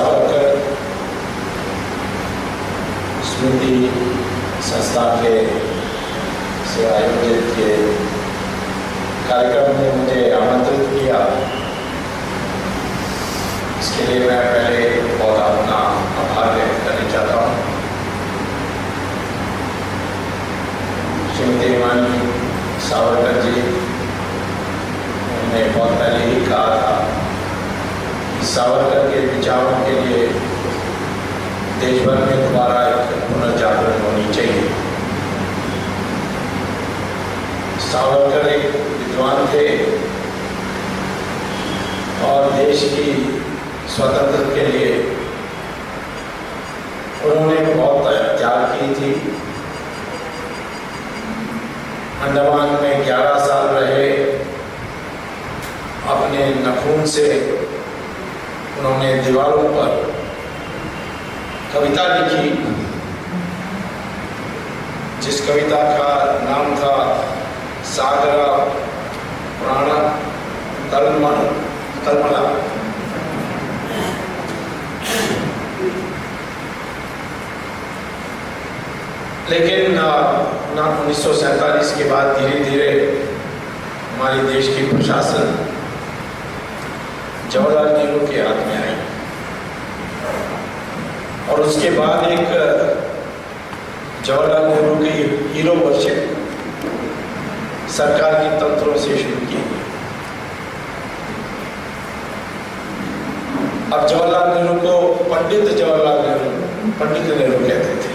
सावरकर स्मृति संस्था के से आयोजित के कार्यक्रम में मुझे आमंत्रित किया। इसके लिए मैं पहले बहुत अपना आभार व्यक्त करना चाहता हूँ। श्रीमती हिमानी सावरकर जी ने बहुत पहले ही कहा था कि सावरकर के विचारों के लिए देश भर में दोबारा एक पुनर्जागरण होनी चाहिए। सावरकर एक विद्वान थे और देश की स्वतंत्रता के लिए उन्होंने बहुत त्याग की थी। अंडमान में 11 साल रहे। अपने नाखून से उन्होंने दीवारों पर कविता लिखी, जिस कविता का नाम था सागरा प्राण तलमला। लेकिन 1947 के बाद धीरे धीरे हमारे देश की प्रशासन जवाहरलाल नेहरू के हाथ में आई और उसके बाद एक जवाहरलाल नेहरू की हीरो वर्शिप सरकार की तंत्रों से शुरू की। अब जवाहरलाल नेहरू को पंडित नेहरू कहते थे।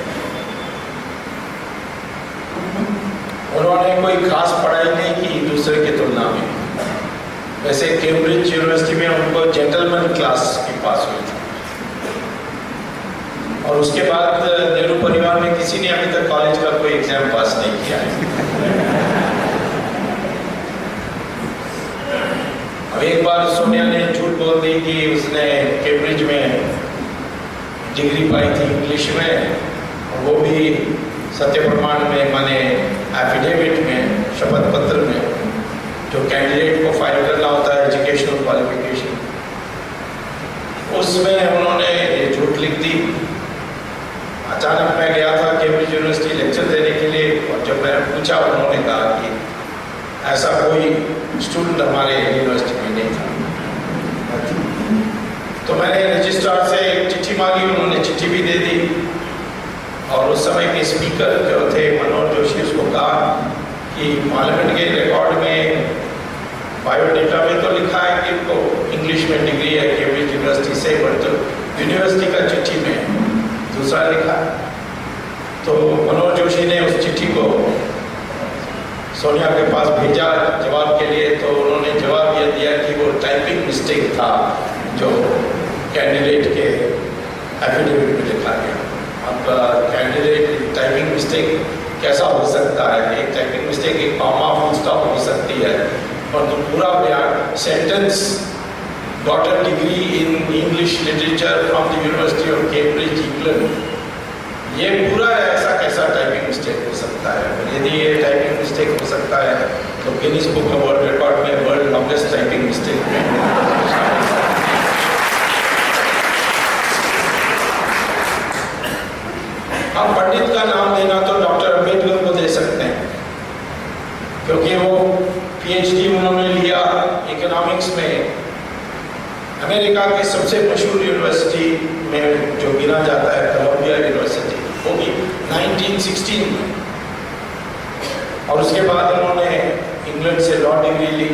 उन्होंने कोई खास पढ़ाई नहीं की दूसरे की तुलना में। वैसे कैम्ब्रिज यूनिवर्सिटी में उनको जेंटलमैन क्लास की पास हुई थी और उसके बाद नेहरू परिवार में किसी ने अभी तक कॉलेज का कोई एग्जाम पास नहीं किया है। अब एक बार सोनिया ने झूठ बोल दी कि उसने कैम्ब्रिज में डिग्री पाई थी इंग्लिश में, वो भी सत्य प्रमाण में, माने एफिडेविट में, शपथ पत्र में जो कैंडिडेट को फाइल करना होता है एजुकेशनल क्वालिफिकेशन, उसमें उन्होंने ये झूठ लिख दी। अचानक मैं गया था कैम्ब्रिज यूनिवर्सिटी लेक्चर देने के लिए और जब मैंने पूछा उन्होंने कहा कि ऐसा कोई स्टूडेंट हमारे यूनिवर्सिटी में नहीं था। तो मैंने रजिस्ट्रार से एक चिट्ठी मांगी, उन्होंने चिट्ठी भी दे दी और उस समय के स्पीकर जो थे मनोहर जोशी, उसको कहा कि पार्लियामेंट के रिकॉर्ड में बायोडेटा में तो लिखा है कि इनको इंग्लिश में डिग्री है कैम्ब्रिज यूनिवर्सिटी से, बट यूनिवर्सिटी का चिट्ठी में दूसरा लिखा। तो मनोहर जोशी ने उस चिट्ठी को सोनिया के पास भेजा जवाब के लिए, तो उन्होंने जवाब यह दिया कि वो टाइपिंग मिस्टेक था जो कैंडिडेट के एफिडेविट में लिखा गया। अब कैंडिडेट टाइपिंग मिस्टेक कैसा हो सकता है? एक टाइपिंग मिस्टेक एक कॉमा फुल स्टॉप हो सकती है, और तो पूरा बयान sentence got a degree in English literature from the university of Cambridge England, ये पूरा ऐसा कैसा टाइपिंग मिस्टेक हो सकता है? यदि ये टाइपिंग मिस्टेक हो सकता है तो Guinness book of world record में वर्ल्ड लॉन्गेस्ट टाइपिंग मिस्टेक में आप पंडित का नाम देना तो डॉक्टर अम्बेडकर को दे सकते हैं, क्योंकि वो पीएचडी उन्होंने लिया इकोनॉमिक्स में अमेरिका की सबसे मशहूर यूनिवर्सिटी में जो गिना जाता है कोलंबिया यूनिवर्सिटी, वो भी 1916 में। और उसके बाद उन्होंने इंग्लैंड से लॉ डिग्री ली।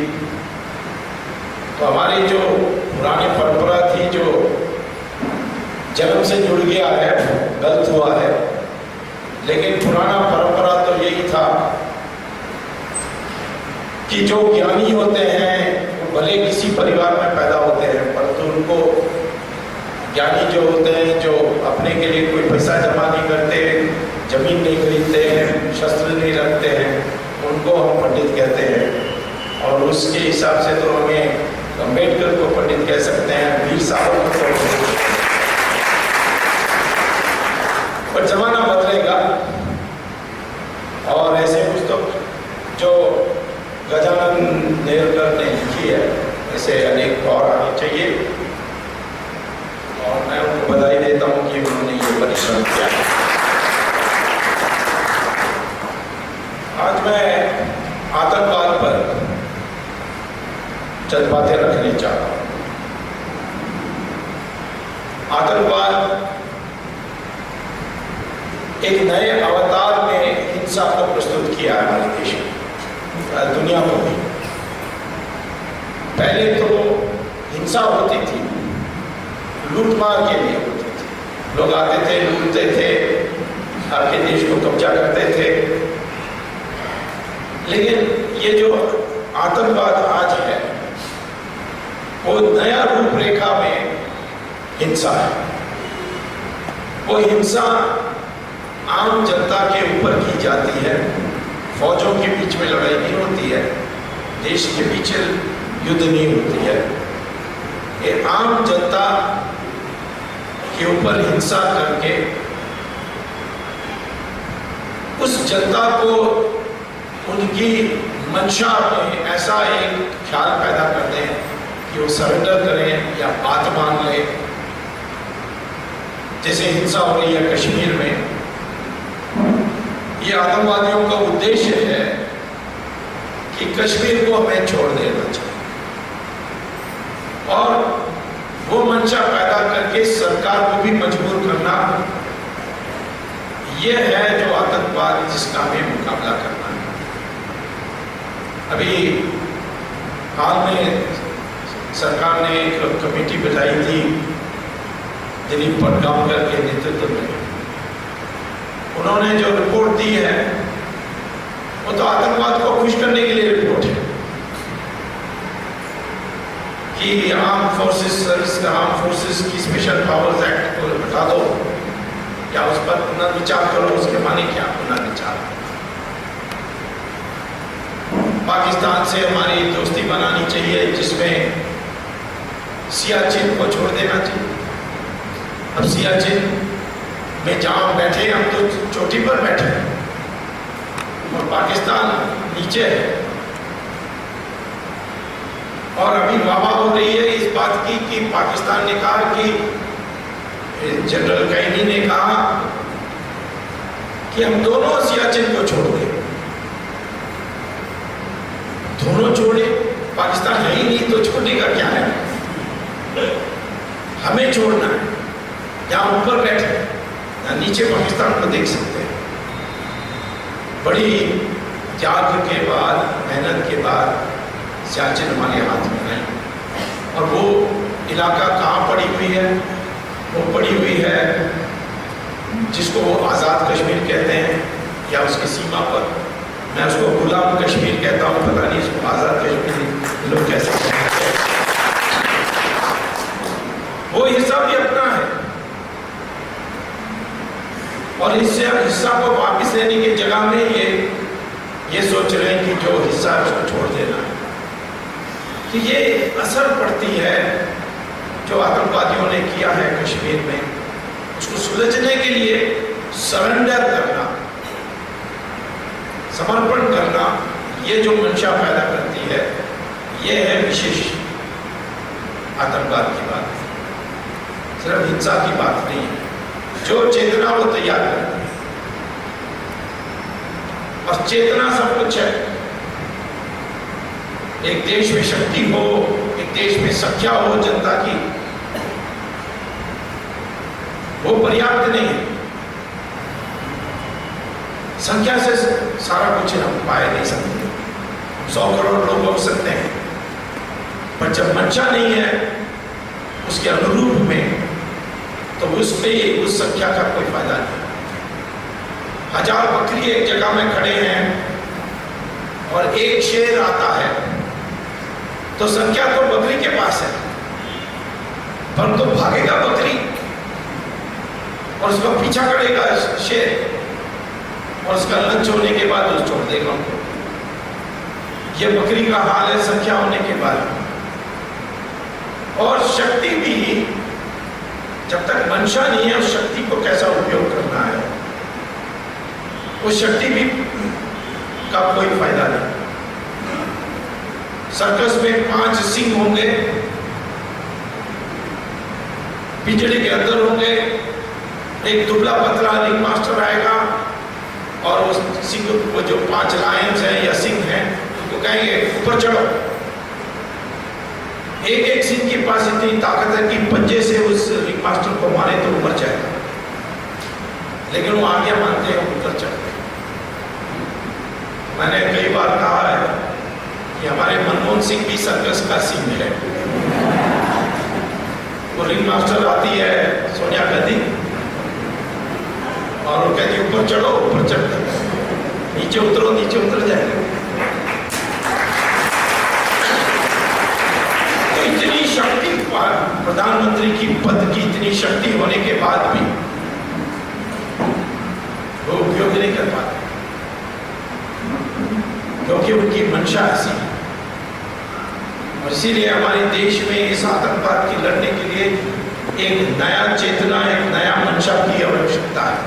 तो हमारी जो पुरानी परंपरा थी, जो जन्म से जुड़ गया है, गलत हुआ है, लेकिन पुराना परंपरा तो यही था कि जो ज्ञानी होते हैं वो भले किसी परिवार में पैदा होते हैं, परंतु उनको ज्ञानी जो होते हैं, जो अपने के लिए कोई पैसा जमा नहीं करते, जमीन नहीं खरीदते हैं, शस्त्र नहीं रखते हैं, उनको हम पंडित कहते हैं। और उसके हिसाब से तो हमें अम्बेडकर को पंडित कह सकते हैं, वीर सावरकर को। पर जमाना बदलेगा और ऐसे पुस्तक जो गजानन नेरकर ने लिखी है, ऐसे अनेक और आनी चाहिए। और मैं प्रश्न किया। आज मैं आतंकवाद पर चंद बातें रखने चाह रहा हूं। आतंकवाद एक नए अवतार में हिंसा को प्रस्तुत किया है हमारे देश में, दुनिया को भी। पहले तो हिंसा होती थी, लूटमार के लिए होती थी। लोग आते थे, लूटते थे, आपके देश को कब्जा करते थे। लेकिन ये जो आतंकवाद आज है वो नया रूपरेखा में हिंसा है। वो हिंसा आम जनता के ऊपर की जाती है। फौजों के बीच में लड़ाई नहीं होती है, देश के पीछे युद्ध नहीं होती है। ये आम जनता के ऊपर हिंसा करके उस जनता को उनकी मंशा में ऐसा एक ख्याल पैदा कर दें कि वो सरेंडर करें या बात मान लें। जैसे हिंसा हो रही है कश्मीर में, ये आतंकवादियों का उद्देश्य है कि कश्मीर को हमें छोड़ देना चाहिए और वो मंशा पैदा करके सरकार को भी मजबूर करना। ये है जो आतंकवाद जिसका हमें मुकाबला करना है। अभी हाल में सरकार ने एक कमेटी बिठाई थी दिलीप पटगांवकर के नेतृत्व में। उन्होंने जो रिपोर्ट दी है वो तो आतंकवाद को खुश करने के लिए रिपोर्ट है कि आर्म फोर्सेस की स्पेशल पावर्स एक्ट को हटा दो या उस पर पुनर्विचार करो। उसके माने क्या पुनर्विचार? पाकिस्तान से हमारी दोस्ती बनानी चाहिए, जिसमें सियाचिन को छोड़ देना चाहिए। अब सियाचिन में जहां बैठे हम तो चोटी पर बैठे हैं और पाकिस्तान नीचे है। और अभी वाह हो रही है इस बात की कि पाकिस्तान ने कहा कि जनरल कैनी ने कहा कि हम दोनों सियाचिन को छोड़ दें। दोनों छोड़े, पाकिस्तान है ही नहीं तो छोड़ने का क्या है? हमें छोड़ना है। जहां ऊपर बैठे नीचे पाकिस्तान को देख सकते हैं। बड़ी त्याग के बाद, मेहनत के बाद सियाचिन हमारे हाथ में है। और वो इलाका कहाँ पड़ी हुई है? वो पड़ी हुई है जिसको वो आज़ाद कश्मीर कहते हैं या उसकी सीमा पर। मैं उसको गुलाम कश्मीर कहता हूँ, पता नहीं इसको आज़ाद कश्मीर लोग कैसे कहते हैं। वो हिस्सा भी अपना है और इससे हिस्सा को वापस लेने की जगह में ये सोच रहे हैं कि जो हिस्सा है उसको छोड़ देना है। कि ये असर पड़ती है जो आतंकवादियों ने किया है कश्मीर में, उसको सुलझने के लिए सरेंडर करना, समर्पण करना, ये जो मंशा पैदा करती है, ये है विशेष आतंकवाद की बात। सिर्फ हिंसा की बात नहीं है। जो चेतना वो तैयार करती है और चेतना सब कुछ है। एक देश में शक्ति हो, एक देश में संख्या हो जनता की, वो पर्याप्त नहीं है। संख्या से सारा कुछ हम पाए नहीं सकते। 100 करोड़ लोग हो सकते हैं, पर जब मंशा नहीं है उसके अनुरूप में, तो उसमें उस संख्या का कोई फायदा नहीं। 1000 बकरी एक जगह में खड़े हैं और एक शेर आता है, तो संख्या तो बकरी के पास है, पर तो भागेगा बकरी और उसका पीछा करेगा शेर और उसका लंच होने के बाद वो छोड़ देगा उनको। ये बकरी का हाल है संख्या होने के बाद। और शक्ति भी, जब तक मंशा नहीं है उस शक्ति को कैसा उपयोग करना है, उस शक्ति भी का कोई फायदा नहीं। सर्कस में 5 सिंह होंगे, पिंजड़े के अंदर होंगे एक दुबला पतला रिंग मास्टर आएगा और वो सिंह वो जो 5 लायंस हैं या सिंह हैं उनको कहेंगे ऊपर चढ़ो। एक एक सिंह के पास इतनी ताकत है कि पंजे से उस रिंग मास्टर को मारे तो ऊपर जाएगा, लेकिन वो आगे मानते हैं ऊपर चढ़ते। मैंने कई बार कहा है कि हमारे मनमोहन सिंह भी सर्कस का सिंह है। वो रिंग मास्टर आती है सोनिया गांधी और वो कहती है ऊपर चढ़ो, ऊपर चढ़ते, नीचे उतरो, नीचे उतर जाएगा। तो इतनी शक्ति, प्रधानमंत्री की पद की इतनी शक्ति होने के बाद भी वो उपयोग नहीं कर पाते, क्योंकि उनकी मंशा ऐसी है। और इसीलिए हमारे देश में इस आतंकवाद की लड़ने के लिए एक नया चेतना, एक नया मंशा की आवश्यकता है।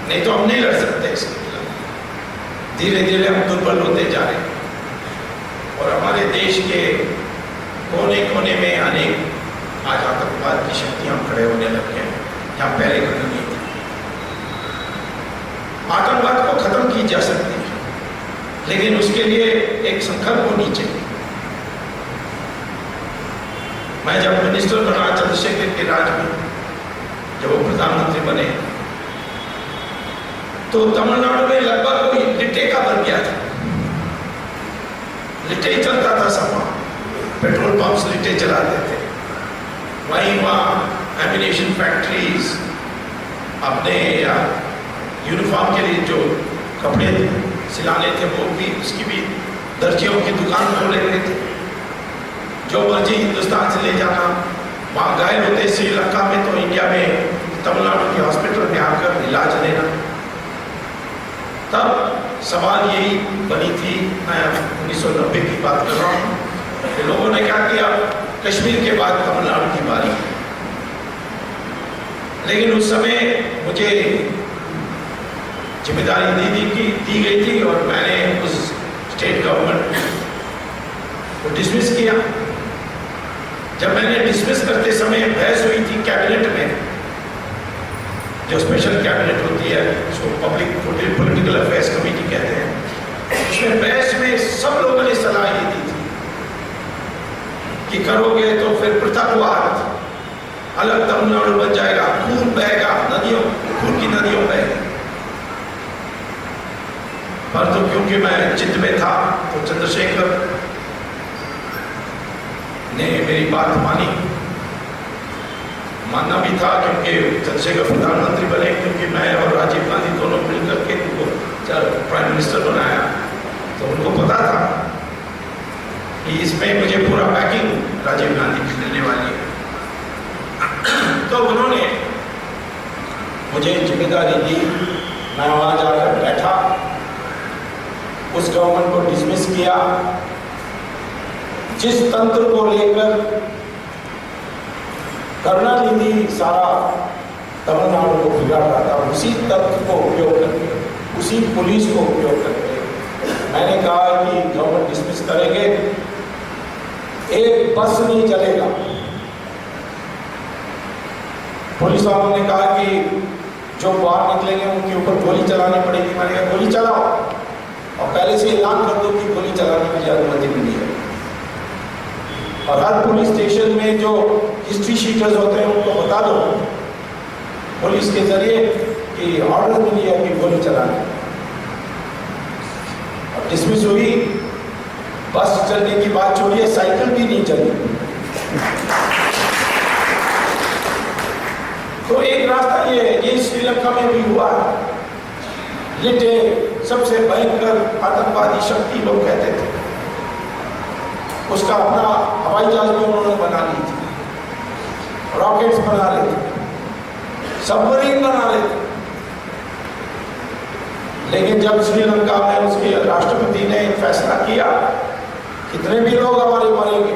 नहीं तो हम नहीं लड़ सकते इसके खिलाफ। धीरे धीरे हम दुर्बल होते जा रहे हैं और हमारे देश के कोने कोने में अनेक आज आतंकवाद की शक्तियां खड़े होने लग गए हैं, जहां पहले खड़ी नहीं थी। आतंकवाद को खत्म की जा सकती है, लेकिन उसके लिए एक संकल्प होनी चाहिए। मैं जब मिनिस्टर बना चंद्रशेखर के राज में, जब वो प्रधानमंत्री बने, तो तमिलनाडु में लगभग कोई लिट्टे का बन गया था। लिट्टे ही चलता था सब, पेट्रोल पंप्स लिट्टे चलाते थे। वहीं वहाँ एमिनेशन फैक्ट्रीज, अपने यूनिफॉर्म के लिए जो कपड़े सिलाने थे वो भी, उसकी भी दर्जियों की दुकान खोले हुए थे। जो मर्जी हिंदुस्तान से ले जाना, वहाँ घायल होते श्रीलंका में तो इंडिया में तमिलनाडु के हॉस्पिटल में आकर इलाज लेना। तब सवाल यही बनी थी, मैं 1990 की बात कर रहा हूँ, कि लोगों ने क्या किया, कश्मीर के बाद तमिलनाडु की बारी। लेकिन उस समय मुझे जिम्मेदारी दी गई थी और मैंने उस स्टेट गवर्नमेंट को डिसमिस किया। जब मैंने डिसमिस करते समय बहस हुई थी कैबिनेट में, जो स्पेशल कैबिनेट होती है, उसको पब्लिक पॉलिटिकल अफेयर्स कमेटी कहते हैं, उसमें बहस में सब लोगों ने सलाह ये दी थी कि करोगे तो फिर पृथकवाद, अलग तमिलनाडु बन जाएगा, खून बहेगा, नदियों, खून की नदियों बहेगी। पर तो क्योंकि मैं चित्त में था तो चंद्रशेखर ने मेरी बात मानी। मानना भी था क्योंकि चंद्रशेखर प्रधानमंत्री बने, क्योंकि मैं और राजीव गांधी दोनों मिलकर के उनको प्राइम मिनिस्टर बनाया, तो उनको पता था कि इसमें मुझे पूरा बैकिंग राजीव गांधी की मिलने वाली है। तो उन्होंने मुझे जिम्मेदारी दी, मैं वहाँ जाकर बैठा, उस गवर्नमेंट को डिसमिस किया। जिस तंत्र को लेकर करुणानिधि सारा तमिलनाडु को बिगाड़ रहा था, उसी तंत्र को उपयोग करके, उसी पुलिस को उपयोग करके मैंने कहा कि गवर्नमेंट डिसमिस करेंगे, एक बस नहीं चलेगा। पुलिस वालों ने कहा कि जो बाहर निकलेंगे उनके ऊपर गोली चलानी पड़ेगी। मैंने कहा गोली चलाओ और पहले से ऐलान कर दो कि गोली चलाने की अनुमति मिली है। और हर पुलिस स्टेशन में जो हिस्ट्री शीटर्स होते हैं उनको बता दो पुलिस के जरिए कि ऑर्डर मिली है कि गोली चलाने। और डिसमिस हुई, बस चलने की बात छोड़िए, साइकिल भी नहीं चली। तो एक रास्ता ये श्रीलंका में भी हुआ। लिट्टे सबसे भयंकर आतंकवादी शक्ति लोग कहते थे, उसका अपना हवाई जहाज भी उन्होंने बना ली थी, रॉकेट्स बना लेते, सबमरीन बना लेते। लेकिन जब श्रीलंका में उसके राष्ट्रपति ने फैसला किया कितने भी लोग हमारे मरेंगे,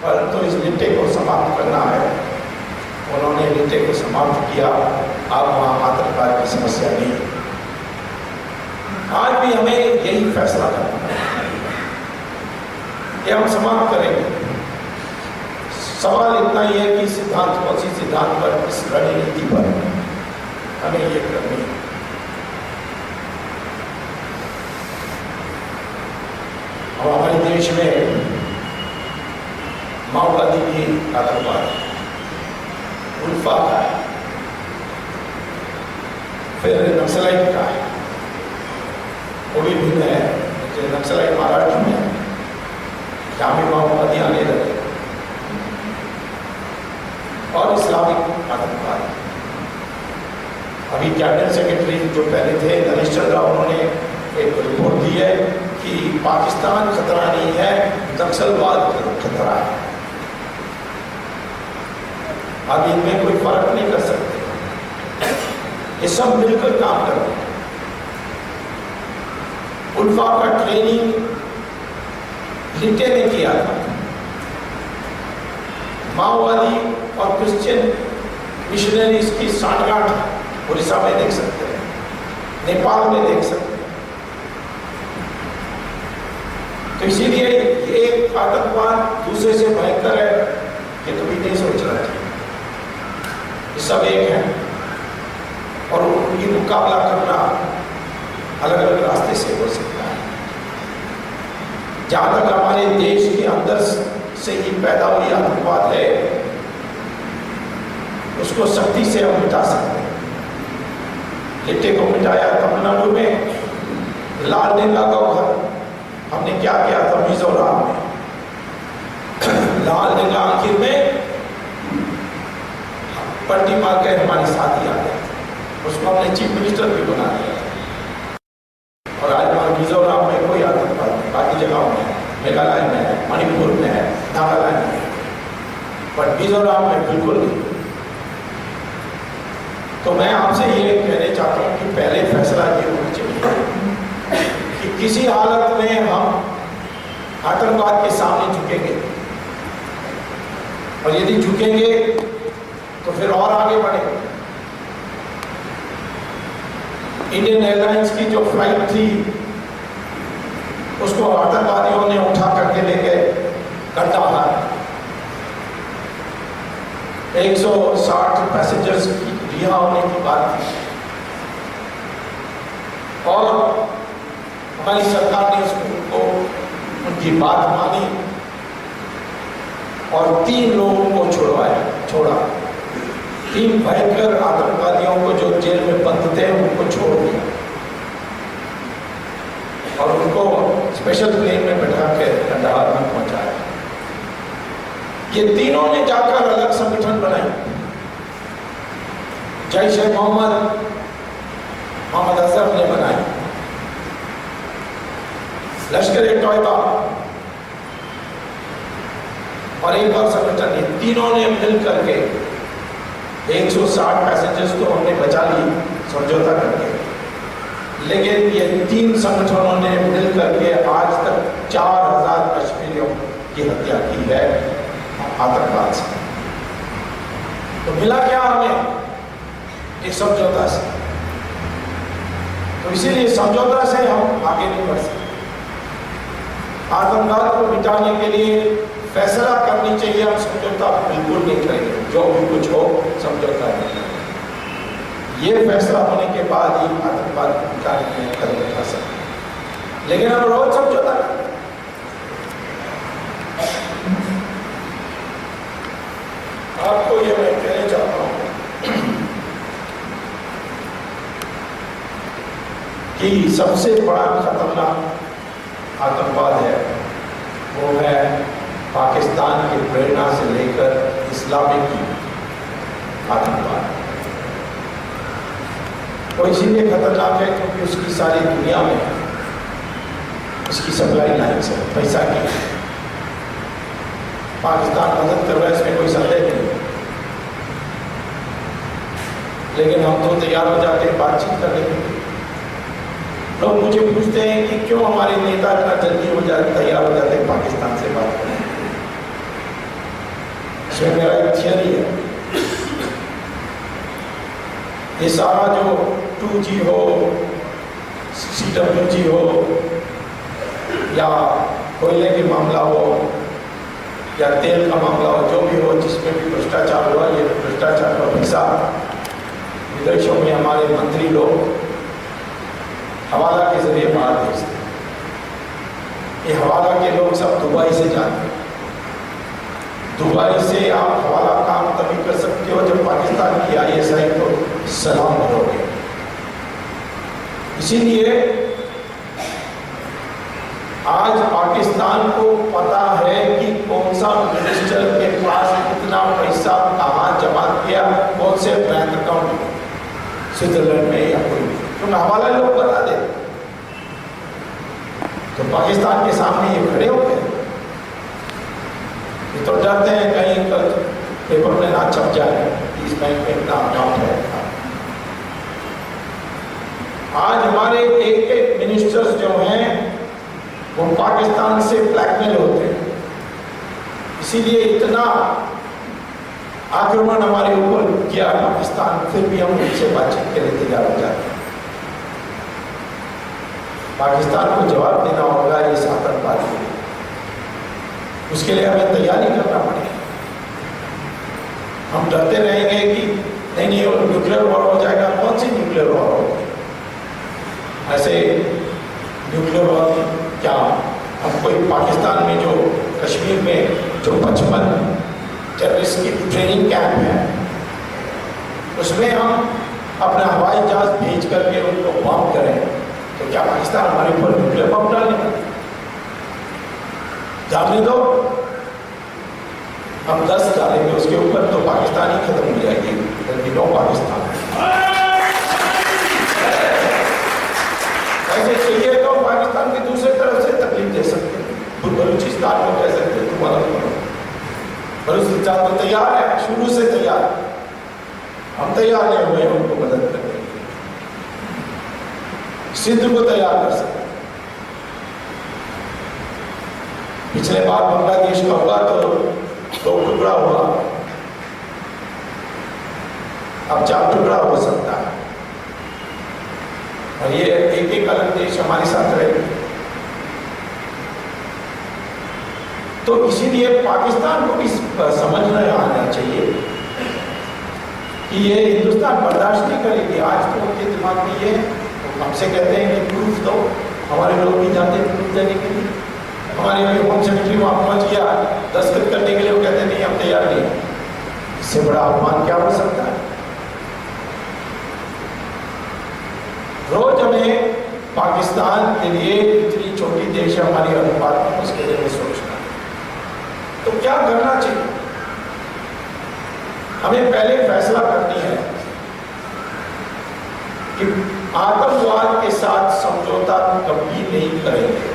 परंतु इस लिट्टे को समाप्त करना है, उन्होंने लिट्टे को समाप्त किया। अब वहाँ आतंकवाद की समस्या नहीं है। आज भी हमें यही फैसला करना है कि हम समाप्त करेंगे। सवाल इतना ही है कि सिद्धांत, कौन सी सिद्धांत पर, किस रणनीति पर। हमें ये करनी है। और हमारे देश में माओवादी भी आतंकवाद उल्फा का है, फिर नक्सलाइट का है, वो भी भिन्न है। जैसे नक्सलाइट महाराष्ट्र में है, जहाँ भी माओवादी आने लगे, और इस्लामिक आतंकवाद। अभी कैबिनेट सेक्रेटरी जो पहले थे नरेश चंद्रा, उन्होंने एक रिपोर्ट दी है कि पाकिस्तान खतरा नहीं है, नक्सलवाद खतरा है। अब इनमें कोई फर्क नहीं कर सकते, ये सब मिलकर काम कर रहे हैं। उल्फा का ट्रेनिंग लिटे ने किया था। माओवादी और क्रिश्चियन मिशनरीज की सांठगांठ उड़ीसा में देख सकते हैं, नेपाल में देख सकते हैं। तो इसीलिए एक आतंकवाद दूसरे से भयंकर है, ये कभी नहीं सोचना चाहिए। ये सब एक है और उनकी मुकाबला करना अलग अलग रास्ते से हो सकता है। जहां तक हमारे देश के अंदर से ही पैदा हुई आतंकवाद है, उसको सख्ती से हम मिटा सकते हैं। लिट्टे को मिटाया तमिलनाडु में, लाल डेंगा का हमने क्या किया था मिजोरम में। लाल डेंगा आखिर में पलटी मार के हमारे साथ ही आ गया, उसको हमने चीफ मिनिस्टर भी बना दिया। और आज वहाँ मिजोरम में कोई आतंकवाद नहीं, बाकी जगहों में, मेघालय में है, मणिपुर में है, नागालैंड में है, बट मिजोरम में बिल्कुल नहीं। तो मैं आपसे ये कहना चाहता हूँ कि पहले फैसला ये होना चाहिए कि किसी हालत में हम आतंकवाद के सामने झुकेंगे, और यदि झुकेंगे तो फिर और आगे बढ़ेंगे। इंडियन एयरलाइंस की जो फ्लाइट थी, उसको आतंकवादियों ने उठा करके ले गए कंडाहार। 160 पैसेंजर्स की रिहा होने की बात थी, और हमारी सरकार ने उसको उनकी बात मानी और 3 लोगों को छोड़ा। 3 भयंकर आतंकवादियों को जो जेल में बंद थे उनको छोड़ दिया, और उनको स्पेशल प्लेन में बैठा के कंडाहार में पहुंचाया। ये तीनों ने जाकर अलग संगठन बनाए। जैश ए मोहम्मद अजहर ने बनाई, लश्कर ए तोयबा और एक और संगठन, ये तीनों ने मिल करके 160 पैसेंजर्स तो हमने बचा ली समझौता करके, लेकिन ये 3 संगठनों ने मिल करके आज तक 4000 कश्मीरियों की हत्या की है आतंकवाद से। तो मिला क्या हमें एक समझौता से? तो इसीलिए समझौता से हम आगे नहीं बढ़ सकते। आतंकवाद को मिटाने के लिए फैसला करनी चाहिए, हम समझौता बिल्कुल नहीं करेंगे, जो भी कुछ हो समझौता नहीं करेंगे। ये फैसला होने के बाद ही आतंकवाद को मिटाने के लिए कदम उठा सकते हैं, लेकिन हम रोज समझौता करते हैं। आपको ये मैं कहना चाहता हूँ कि सबसे बड़ा खतरनाक आतंकवाद है वो है पाकिस्तान की प्रेरणा से लेकर इस्लामिक आतंकवाद। वो इसीलिए खतरनाक है क्योंकि उसकी सारी दुनिया में उसकी सप्लाई लाइन से पैसा की। पाकिस्तान मदद कर रहा है, इसमें कोई संदेह नहीं, लेकिन हम तो तैयार हो जाते हैं बातचीत करने के लिए। लोग मुझे पूछते हैं कि क्यों हमारे नेता इतना जल्दी हो जाते तैयार हो जाते हैं पाकिस्तान से बात करने। इसमें मेरा एक थियरी है, ये सारा जो 2G हो, CWG हो, या कोयले के मामला हो या तेल का मामला हो, जो भी हो जिसमें भी भ्रष्टाचार हुआ, ये भ्रष्टाचार का पैसा विदेशों में हमारे मंत्री लोग हवाला के जरिए बाहर भेजते हैं। ये हवाला के लोग सब दुबई से जाते हैं। दुबई से आप हवाला काम तभी कर सकते हो जब पाकिस्तान की ISI को सलाम करोगे। इसीलिए आज पाकिस्तान को पता है कि कौन सा मिनिस्टर के पास कितना पैसा कहाँ जमा किया, कौन से बैंक अकाउंट में, स्विट्जरलैंड में या कोई, तो हवाला लोग बता दे। तो पाकिस्तान के सामने ये खड़े हो गए। ये तो डरते हैं कहीं कल पेपर में ना छप जाए इस बैंक में इतना अकाउंट है। आज हमारे एक एक मिनिस्टर्स जो हैं वो पाकिस्तान से ब्लैकमेल होते हैं। इसीलिए इतना आक्रमण हमारे ऊपर किया पाकिस्तान, फिर भी हम उनसे बातचीत के लिए तैयार हो जाते हैं। पाकिस्तान को जवाब देना होगा इस आतंकवाद के लिए, उसके लिए हमें तैयारी करना पड़ेगा। हम डरते रहेंगे कि नहीं नहीं न्यूक्लियर वॉर हो जाएगा। कौन सी न्यूक्लियर वॉर होगी? ऐसे न्यूक्लियर वॉर क्या, हम कोई पाकिस्तान में जो कश्मीर में जो 55 टेररिस्ट की ट्रेनिंग कैंप है उसमें हम अपना हवाई जहाज भेज करके उनको बम करें तो क्या पाकिस्तान हमारे ऊपर न्यूक्लियर बम डालने का? डालने दो, हम 10 डालेंगे उसके ऊपर तो पाकिस्तान ही खत्म हो जाएगी। नो पाकिस्तान। ऐसे चाहिए तो पाकिस्तान की दूसरी तरफ से तकलीफ दे सकते हैं। बलूचिस्तान को कह सकते हैं तुम अलग करो। बलूचिस्तान तो तैयार है, शुरू से तैयार। हम तैयार नहीं हुए उनको मदद करने के लिए। सिंध को तैयार कर सकते। पिछले बार बांग्लादेश का हुआ तो 2 टुकड़ा हुआ, अब 4 टुकड़ा हो सकता है। और ये एक एक अलग देश हमारे साथ रहेंगे। तो इसीलिए पाकिस्तान को भी समझना आना चाहिए कि ये हिंदुस्तान बर्दाश्त नहीं करेगी। आज तो उनके दिमाग में ये हमसे कहते हैं कि प्रूफ दो, हमारे लोग भी जाते हैं प्रूफ देने के लिए। हमारे होम सेक्रेटरी वहाँ पहुँच गया दस्तखत करने के लिए, वो कहते नहीं हम तैयार नहीं। इससे बड़ा अपमान क्या हो सकता है? रोज हमें पाकिस्तान के लिए इतनी छोटी देश है हमारी अनुपात में, उसके लिए सोचना तो क्या करना चाहिए? हमें पहले फैसला करनी है कि आतंकवाद के साथ समझौता कभी नहीं करेंगे।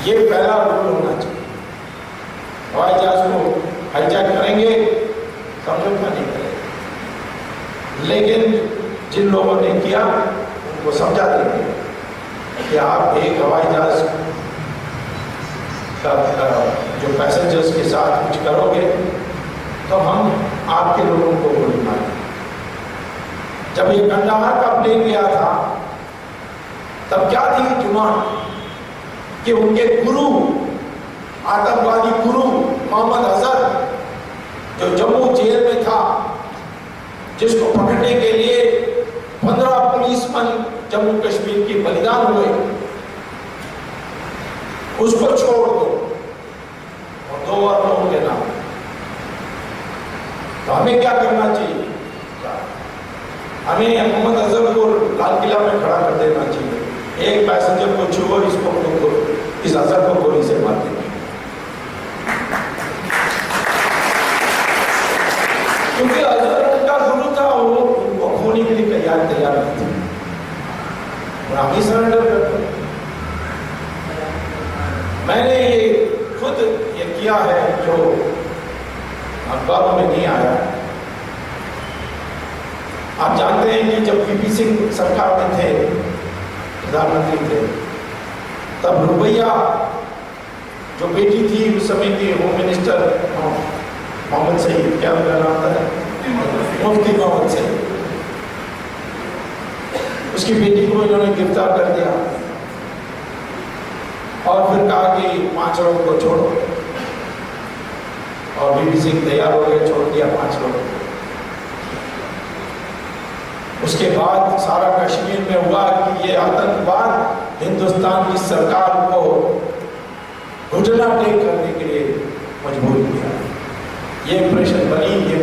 ये पहला रूल होना चाहिए। हवाई जहाज को हाईजैक करेंगे, समझौता नहीं करेंगे। लेकिन जिन लोगों ने किया उनको समझा देंगे कि आप एक हवाई जहाज का जो पैसेंजर्स के साथ कुछ करोगे तो हम आपके लोगों को गोली मारेंगे। जब ये कंदाहार का प्लेन गया था तब क्या थी डिमांड कि उनके गुरु, आतंकवादी गुरु मोहम्मद अजहर जो जम्मू जेल में था, जिसको पकड़ने के लिए 15 पुलिसमैन जम्मू कश्मीर की बलिदान हुए, उसको छोड़ दो और 2 और लोगों के नाम। तो हमें क्या करना चाहिए? हमें मोहम्मद अजहर को लाल किला में खड़ा कर देना चाहिए। एक पैसेंजर को छुओ, इसको इस अजहर को गोली से मार देंगे। क्योंकि अजहर उनका गुरु था, वो उनको खोने के लिए तैयार नहीं थे और हम ही सरेंडर करते। मैंने ये खुद ये किया है जो अखबारों में नहीं आया। आप जानते हैं कि जब वीपी सिंह सरकार में थे, प्रधानमंत्री थे, तब रुबैया जो बेटी थी उस समय की होम मिनिस्टर मोहम्मद सईद, क्या उनका नाम था, मुफ्ती मोहम्मद सईद, उसकी बेटी को इन्होंने गिरफ्तार कर दिया और फिर कहा कि 5 लोगों को छोड़ो, और वीपी सिंह तैयार हो गए, छोड़ दिया 5 लोगों को। उसके बाद सारा कश्मीर में हुआ कि ये आतंकवाद हिंदुस्तान की सरकार को घुटना टेक करने के लिए मजबूर किया। ये इंप्रेशन बनी, ये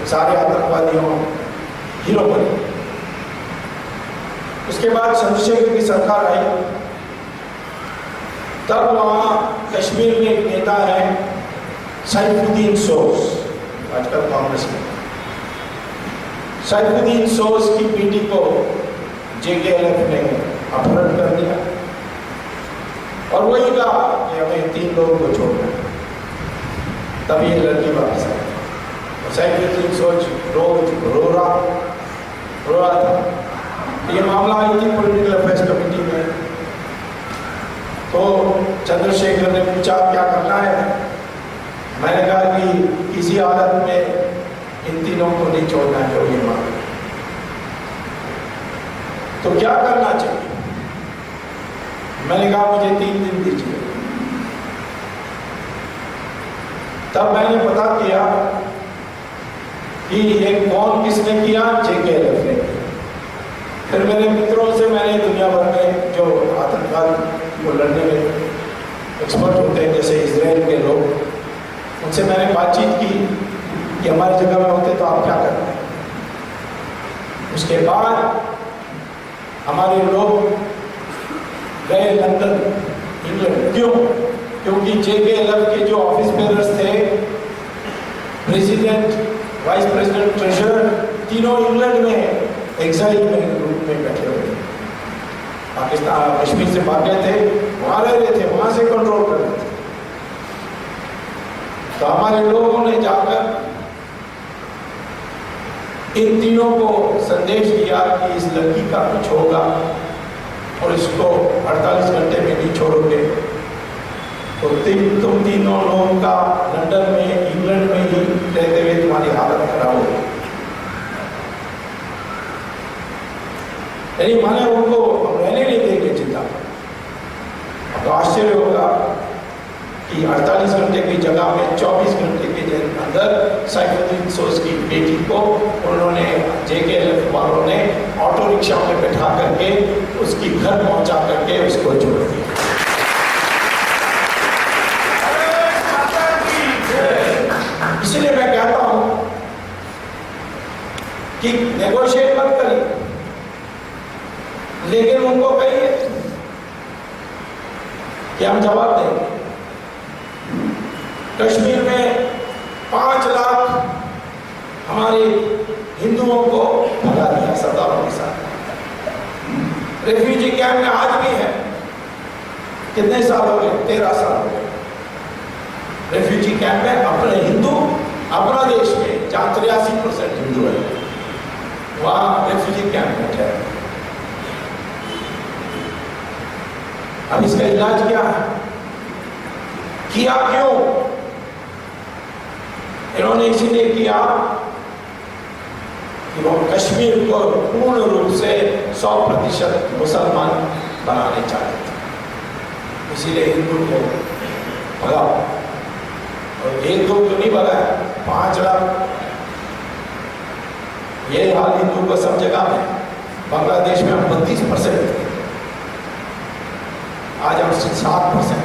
सारे आतंकवादियों हीरो बने। उसके बाद चंद्रशेखर की सरकार आई, तब वहाँ कश्मीर में एक नेता है सैफुद्दीन सोज, आजकल कांग्रेस में। सैफुद्दीन सोज की बेटी को JKLF ने अपहरण कर दिया और वही कहा कि हमें 3 लोगों को छोड़ना है। तब ये लड़की वापस आई। सैफुद्दीन सोज रो रहा था। ये मामला आई थी पॉलिटिकल अफेयर्स कमेटी में, तो चंद्रशेखर ने पूछा क्या करना है। मैंने कहा कि किसी हालत में इन तीनों को नहीं छोड़ना है जो ये मांगे, तो क्या करना चाहिए। मैंने कहा मुझे 3 दिन दीजिए। तब मैंने पता किया कि ये कौन किसने किया, JKLF ने। फिर मेरे मित्रों से मैंने दुनिया भर में जो आतंकवाद को लड़ने में एक्सपर्ट होते हैं, जैसे इजराइल के लोग, उनसे मैंने बातचीत की कि हमारी जगह में होते तो आप क्या करते हैं। उसके बाद हमारे लोग गए लंदन, इंग्लैंड। क्यों? क्योंकि JKLF के जो ऑफिस बेयरर्स थे, प्रेसिडेंट, वाइस प्रेसिडेंट, ट्रेजरर, तीनों इंग्लैंड में एग्जाइल में रूप में बैठे हुए थे। पाकिस्तान, कश्मीर से भाग गए थे, वहां रह रहे थे, वहां से कंट्रोल कर रहे थे। तो हमारे लोगों ने जाकर इन तीनों को संदेश दिया कि इस लड़की का कुछ होगा और इसको 48 घंटे में नहीं छोड़ोगे तो तुम तीनों लोगों का लंदन में, इंग्लैंड में ही रहते हुए तुम्हारी हालत खराब होगी। यानी माने उनको रहने नहीं देंगे जिंदा। अब तो आश्चर्य होगा कि 48 घंटे की जगह में 24 घंटे के अंदर सैफुद्दीन सोज की बेटी को उन्होंने, JKLF वालों ने ऑटो रिक्शा में बैठा करके उसकी घर पहुंचा करके उसको छोड़ दिया। इसलिए मैं कहता हूं कि नेगोशिएट मत करिए, लेकिन उनको कहिए कि हम जवाब देंगे। कश्मीर में 5 लाख हमारे हिंदुओं को भगा दिया सरदारों के साथ। रेफ्यूजी कैंप में आज भी है। कितने साल हो गए? 13 साल हो गए। रेफ्यूजी कैंप में अपने हिंदू, अपना देश में जहाँ 83% हिंदू है, वहाँ रेफ्यूजी कैंप में ठहरे। अब इसका इलाज क्या है? किया क्यों? इन्होंने इसीलिए किया कि वो कश्मीर को पूर्ण रूप से 100% मुसलमान बनाने चाहते थे। इसीलिए हिंदू को भगा, और 1-2 तो नहीं भगा, 5 लाख। ये हाल हिंदू को सब जगह में। बांग्लादेश में हम 32% थे, आज हम 7%।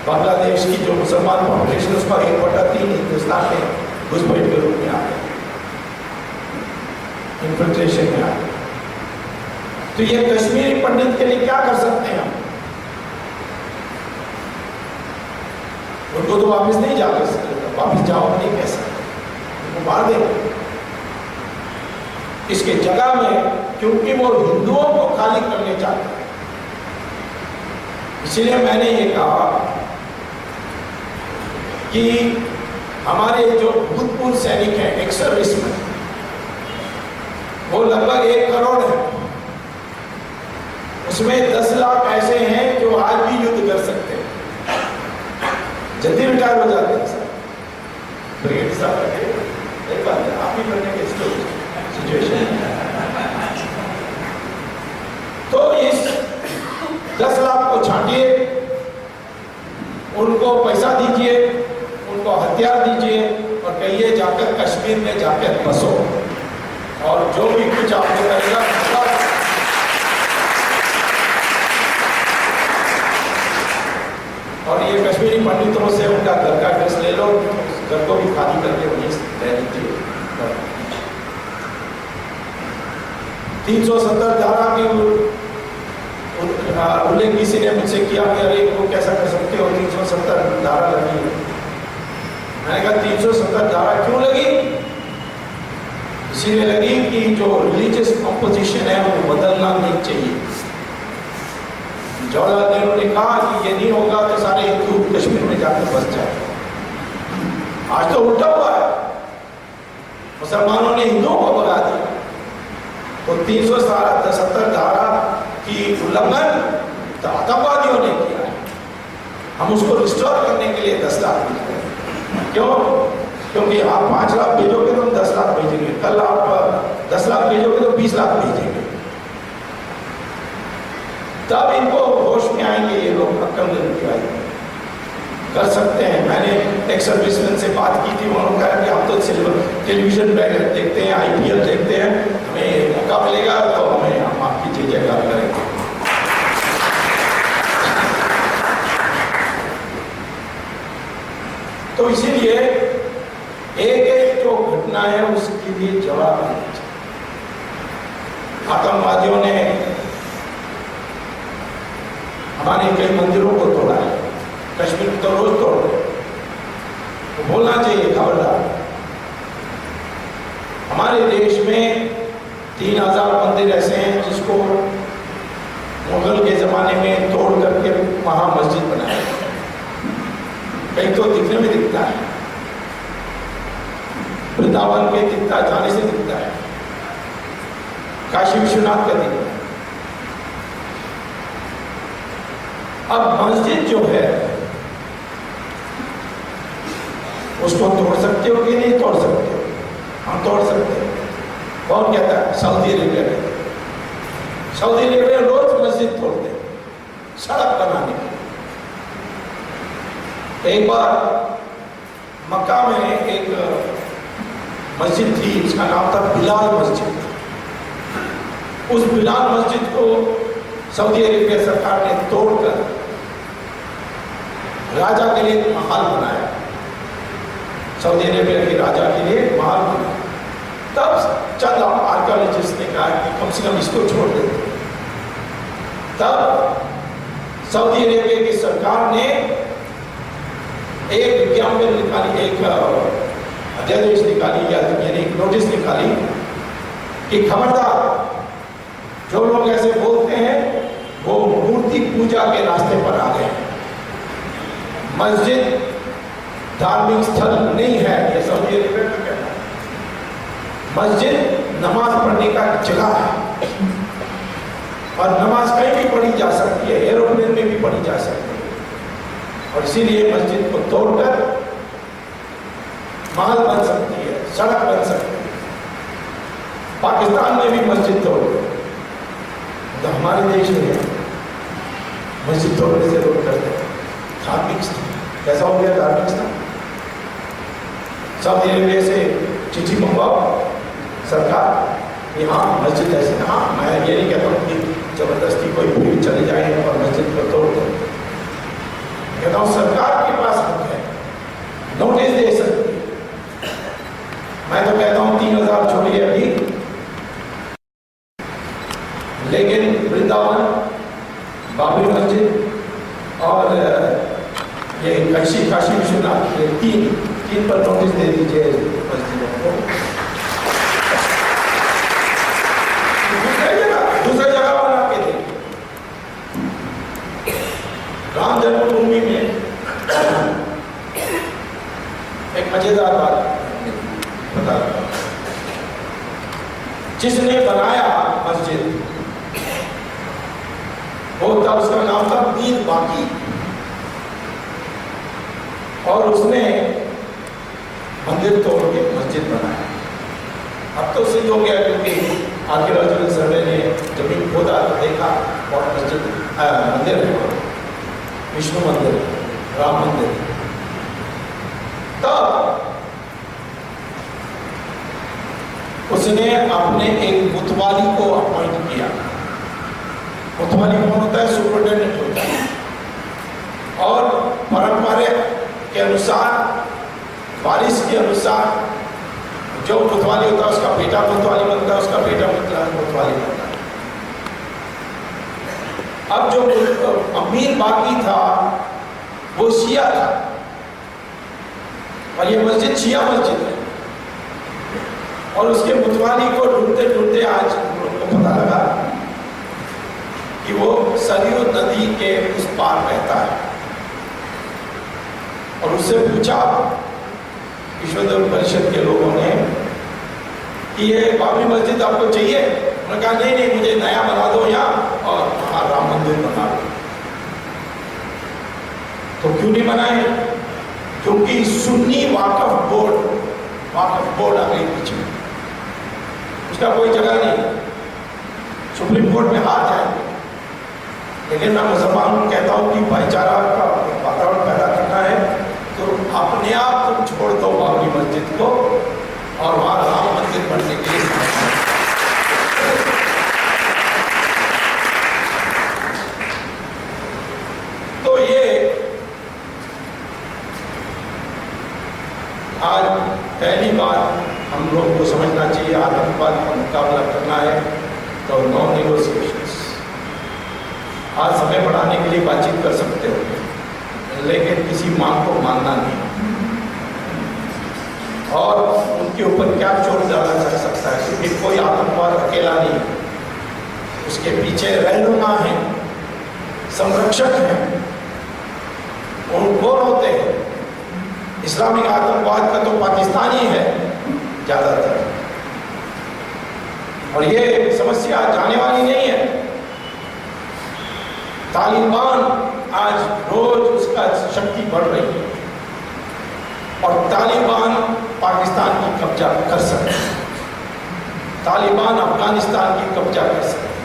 बांग्लादेश की जो मुसलमान पॉपुलेशन उसका 1/3 हिंदुस्तान में घुसपैठ के रूप में आ गया, इन्फिल्ट्रेशन में आ गया। तो ये कश्मीरी पंडित के लिए क्या कर सकते हैं हम? उनको तो वापस नहीं जा सकते, वापस जाओ नहीं कह सकते, उनको मार देंगे। इसके जगह में, क्योंकि वो हिंदुओं को खाली करने चाहते हैं, इसलिए मैंने ये कहा कि हमारे जो भूतपूर्व सैनिक हैं, एक्स सर्विसमैन, वो लगभग 1 करोड़ है। उसमें 10 लाख ऐसे हैं जो आज भी युद्ध कर सकते हैं, जल्दी रिटायर हो जाते हैं। सर ब्रिगेड साहब एक बात है, आप ही करने के सिचुएशन। तो इस 10 लाख को छांटिए, उनको पैसा दीजिए, उनको हथियार दीजिए और कहिए जाकर कश्मीर में जाकर बसो। और जो भी कुछ आपने करेगा और ये कश्मीरी पंडितों से उनका घर का एड्रेस ले लो, उस घर को भी खाली करके वहीं रह लीजिए। 370 धारा की उल्लेख किसी ने मुझसे किया कि अरे वो कैसा कर सकते हो, 370 धारा लगी है। मैंने कहा 370 धारा क्यों लगी? इसीलिए लगी कि जो रिलीजियस कॉम्पोजिशन है वो बदलना नहीं चाहिए। जवाहरलाल नेहरू ने कहा कि ये नहीं होगा तो सारे हिंदू कश्मीर में जाकर बस जाए। आज तो उल्टा हुआ है, मुसलमानों ने हिंदुओं को भगा दिया। तो 370 धारा की उल्लंघन तो आतंकवादियों ने किया है। हम उसको रिस्टोर करने के लिए 10 लाख भेज रहे हैं। क्यों? क्योंकि आप 5 लाख भेजोगे तो हम 10 लाख भेजेंगे, कल आप 10 लाख भेजोगे तो 20 लाख भेजेंगे। तब इनको होश में आएंगे ये लोग, अक्कल आएंगे, कर सकते हैं। मैंने एक सर्विसमैन से बात की थी, उन्होंने कहा कि हम तो सिर्फ टेलीविजन पे देखते हैं, IPL देखते हैं, हमें मौका मिलेगा तो हम आपकी जय जयकार करेंगे। तो इसीलिए एक एक जो घटना है उसके लिए जवाब देना चाहिए। आतंकवादियों ने हमारे कई मंदिरों को तोड़ा है, कश्मीर में तो रोज तोड़ रहे, तो बोलना चाहिए खबरदार। हमारे देश में 3000 मंदिर ऐसे हैं जिसको मुगल के जमाने में तोड़ करके वहां मस्जिद बनाया, कहीं तो दिखने में दिखता है, वृंदावन के दिखता जाने से दिखता है, काशी विश्वनाथ का दिखता है। अब मस्जिद जो है उसको तोड़ सकते हो कि नहीं तोड़ सकते हो? हम तोड़ सकते हैं। कौन कहता है? सऊदी अरेबिया कहता है। सऊदी अरेबिया रोज मस्जिद तोड़ते हैं सड़क बनाने के लिए। एक बार मक्का में एक मस्जिद थी, इसका नाम था बिलाल मस्जिद। उस बिलाल मस्जिद को सऊदी अरेबिया सरकार ने तोड़कर राजा के लिए महल बनाया, सऊदी अरेबिया के राजा के लिए महल बनाया। तब चंद आर्कियोलॉजिस्ट ने कहा कि कम से कम इसको छोड़ देते। तब सऊदी अरेबिया की सरकार ने एक विज्ञापन निकाली, एक अध्यादेश निकाली, या यानी एक नोटिस निकाली कि खबरदार जो लोग ऐसे बोलते हैं वो मूर्ति पूजा के रास्ते पर आ गए। मस्जिद धार्मिक स्थल नहीं है, ये सऊदी अरेबिया का कहना है। मस्जिद नमाज पढ़ने का जगह है और नमाज कहीं भी पढ़ी जा सकती है, एरोप्लेन में भी पढ़ी जा सकती है। और इसीलिए मस्जिद को तोड़कर महल बन सकती है, सड़क बन सकती है। पाकिस्तान में भी मस्जिद तोड़ तो हमारे देश में मस्जिद तोड़ने से रोक करते हैं। धार्मिक स्थल कैसा हो गया? धार्मिक स्थल। सऊदी अरेबिया से चिट्ठी मंगवाओ सरकार, यहाँ मस्जिद ऐसे। हाँ, मैं ये नहीं कहता हूँ कि जबरदस्ती कोई भी चले जाए और मस्जिद को तोड़ दो। कहता हूँ सरकार के पास हक है, नोटिस दे सकती है। मैं तो कहता हूँ 3000 छोड़िए अभी, लेकिन वृंदावन, बाबरी मस्जिद और ये काशी विश्वनाथ, ये तीन पर नोटिस दे दीजिए मस्जिदों को। दूसरा जगह बना के दे। राम जन्मभूमि में एक मजेदार बात बता, जिसने बनाया मस्जिद वो तब उसका नाम था मीर बाकी, और उसने मंदिर तोड़ के मस्जिद बनाया। अब तो सिद्ध हो गया क्योंकि आर्कियोलॉजिकल सर्वे ने जमीन खोदा तो देखा और मस्जिद मंदिर है, विष्णु मंदिर, राम मंदिर। तब उसने अपने एक मुतवाली को अपॉइंट किया। मुतवाली कौन होता है? सुपरिटेंडेंट होता है। और परंपरा के अनुसार, वारिस के अनुसार, जो मुतवाली होता है उसका बेटा मुतवाली बनता है, उसका बेटा मुतवाली बनता है। अब जो अमीर बाकी था वो शिया था, और ये मस्जिद शिया मस्जिद है। और उसके मुतवाली को ढूंढते ढूंढते आज उनको पता लगा कि वो सरयू नदी के उस पार रहता है। और उससे पूछा विश्व धर्म परिषद के लोगों ने कि ये बाबरी मस्जिद आपको चाहिए? उन्होंने कहा नहीं नहीं, मुझे नया बना दो यहाँ, और वहाँ राम मंदिर बना दो। तो क्यों नहीं बनाए? क्योंकि सुन्नी वाकफ बोर्ड आ गई पीछे, उसका कोई जगह नहीं, सुप्रीम कोर्ट में हाथ जाएंगे। लेकिन मैं मुसलमान को कहता हूँ कि भाईचारा का वातावरण पैदा करना है तो अपने आप तुम छोड़ दो बाबरी मस्जिद को, और वहाँ राम मंदिर बनने के लिए तो ये आज पहली बात हम लोग को समझना चाहिए, आतंकवाद का मुकाबला करना है तो नो नेगोशिएशंस। आज समय बढ़ाने के लिए बातचीत कर सकते हो, लेकिन किसी मांग को मानना नहीं, और उनके ऊपर क्या चोट डाला जा सकता है, क्योंकि कोई आतंकवाद अकेला नहीं, उसके पीछे रहनुमा है, संरक्षक हैं। और कौन होते हैं? इस्लामिक आतंकवाद का तो पाकिस्तान ही है ज्यादातर, और ये समस्या जाने वाली नहीं है। तालिबान आज रोज उसका शक्ति बढ़ रही है, और तालिबान पाकिस्तान की कब्जा कर सकते हैं, तालिबान अफगानिस्तान की कब्जा कर सकते हैं,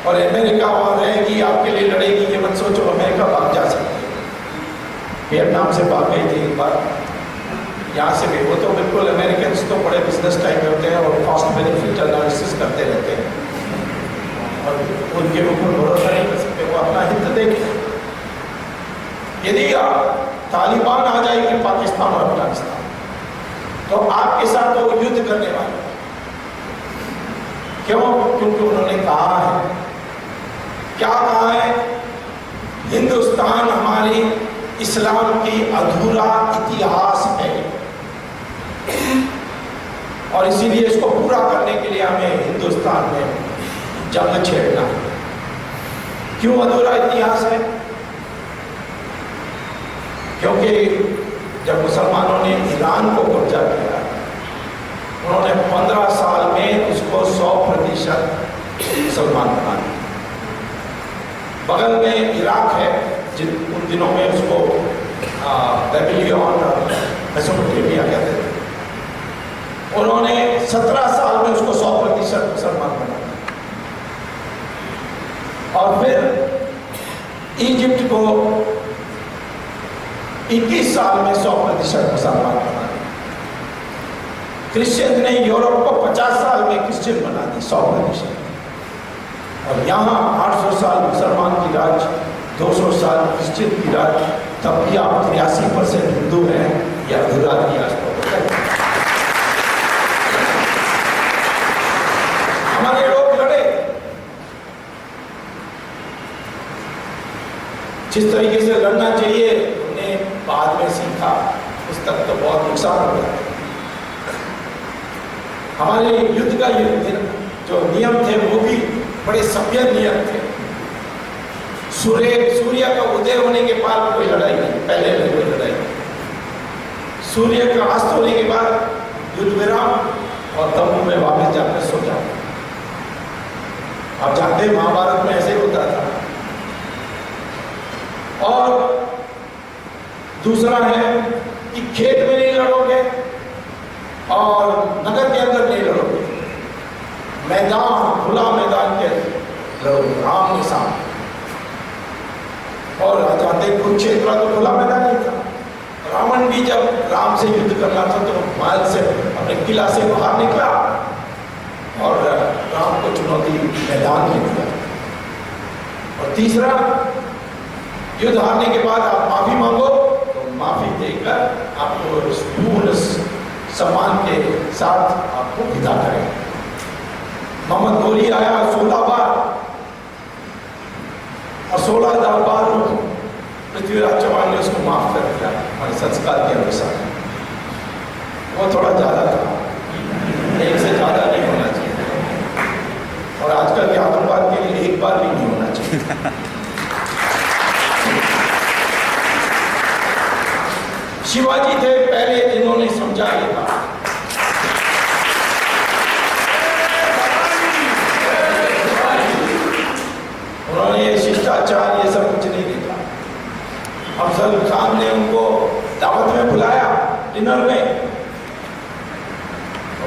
और अमेरिका वहां रहेगी, आपके लिए लड़ेगी। ये मत सोचो अमेरिका भाग जा सकती है, वियतनाम से भाग गई थी एक बार, यहाँ से भी। वो तो बिल्कुल अमेरिकन तो बड़े बिजनेस टाइप में होते हैं और कॉस्ट बेनिफिट एनालिसिस करते रहते हैं, और उनके ऊपर भरोसा नहीं कर सकते, वो अपना हित देखें। यदि तालिबान आ जाएगी पाकिस्तान और अफगानिस्तान, तो आपके साथ वो युद्ध करने वाले। क्यों? क्योंकि उन्होंने कहा है, क्या कहा है? हिंदुस्तान हमारी इस्लाम की अधूरा इतिहास है, और इसीलिए इसको पूरा करने के लिए हमें हिंदुस्तान में जंग छेड़ना है। क्यों अधूरा इतिहास है? क्योंकि जब मुसलमानों ने ईरान को कब्जा किया, उन्होंने 15 साल में उसको 100% मुसलमान बना दिया। बगल में इराक है, उन दिनों में उसको बेबीलोन मेसोपोटामिया कहते थे, उन्होंने 17 साल में उसको 100% मुसलमान बना दिया। और फिर इजिप्ट को 21 साल में 100% मुसलमान बना दिया। क्रिश्चियन ने यूरोप को 50 साल में क्रिश्चियन बना दी 100%, और यहाँ 800 साल मुसलमान की राज, 200 साल क्रिश्चियन की राज, तब भी आप 83% हिंदू हैं, या अधूरा इतिहास को। हमारे लोग लड़े, जिस तरीके से लड़ना चाहिए उन्हें बाद में सीखा, उस तक तो बहुत नुकसान हो गया। हमारे युद्ध का जो नियम थे वो भी बड़े सभ्य नियम थे। सूर्य का उदय होने के बाद कोई लड़ाई नहीं, पहले कोई लड़ाई नहीं। सूर्य का अस्त होने के बाद युद्ध विराम, और तंबू में वापस जाकर सो जाओ। आप जानते हैं महाभारत में ऐसे होता था। और दूसरा है कि खेत में नहीं लड़ोगे और नगर के अंदर नहीं लड़ोगे, मैदान, खुला मैदान के लड़ोगे आमने सामने। और जानते कुरुक्षेत्र तो खुला मैदान नहीं था। रावण भी जब राम से से युद्ध करना था तो महल से अपने किला से बाहर निकला और राम को चुनौती मैदान में दिया। और तीसरा, युद्ध हारने के बाद आप माफी मांगो तो माफी देकर आपको पूर्ण सम्मान के साथ आपको विदा करें। मोहम्मद गोली आया 16 बार और 16 बार पृथ्वीराज चौहान ने उसको माफ कर दिया हमारे संस्कार के अनुसार। वो थोड़ा ज्यादा था, एक से ज्यादा नहीं होना चाहिए, और आजकल के आतंकवाद के लिए एक बार भी नहीं होना चाहिए। शिवाजी थे पहले जिन्होंने समझा ये बात। उन्होंने ये शिष्टाचार ये सब कुछ नहीं देखा। अफजल खान ने उनको दावत में बुलाया डिनर में,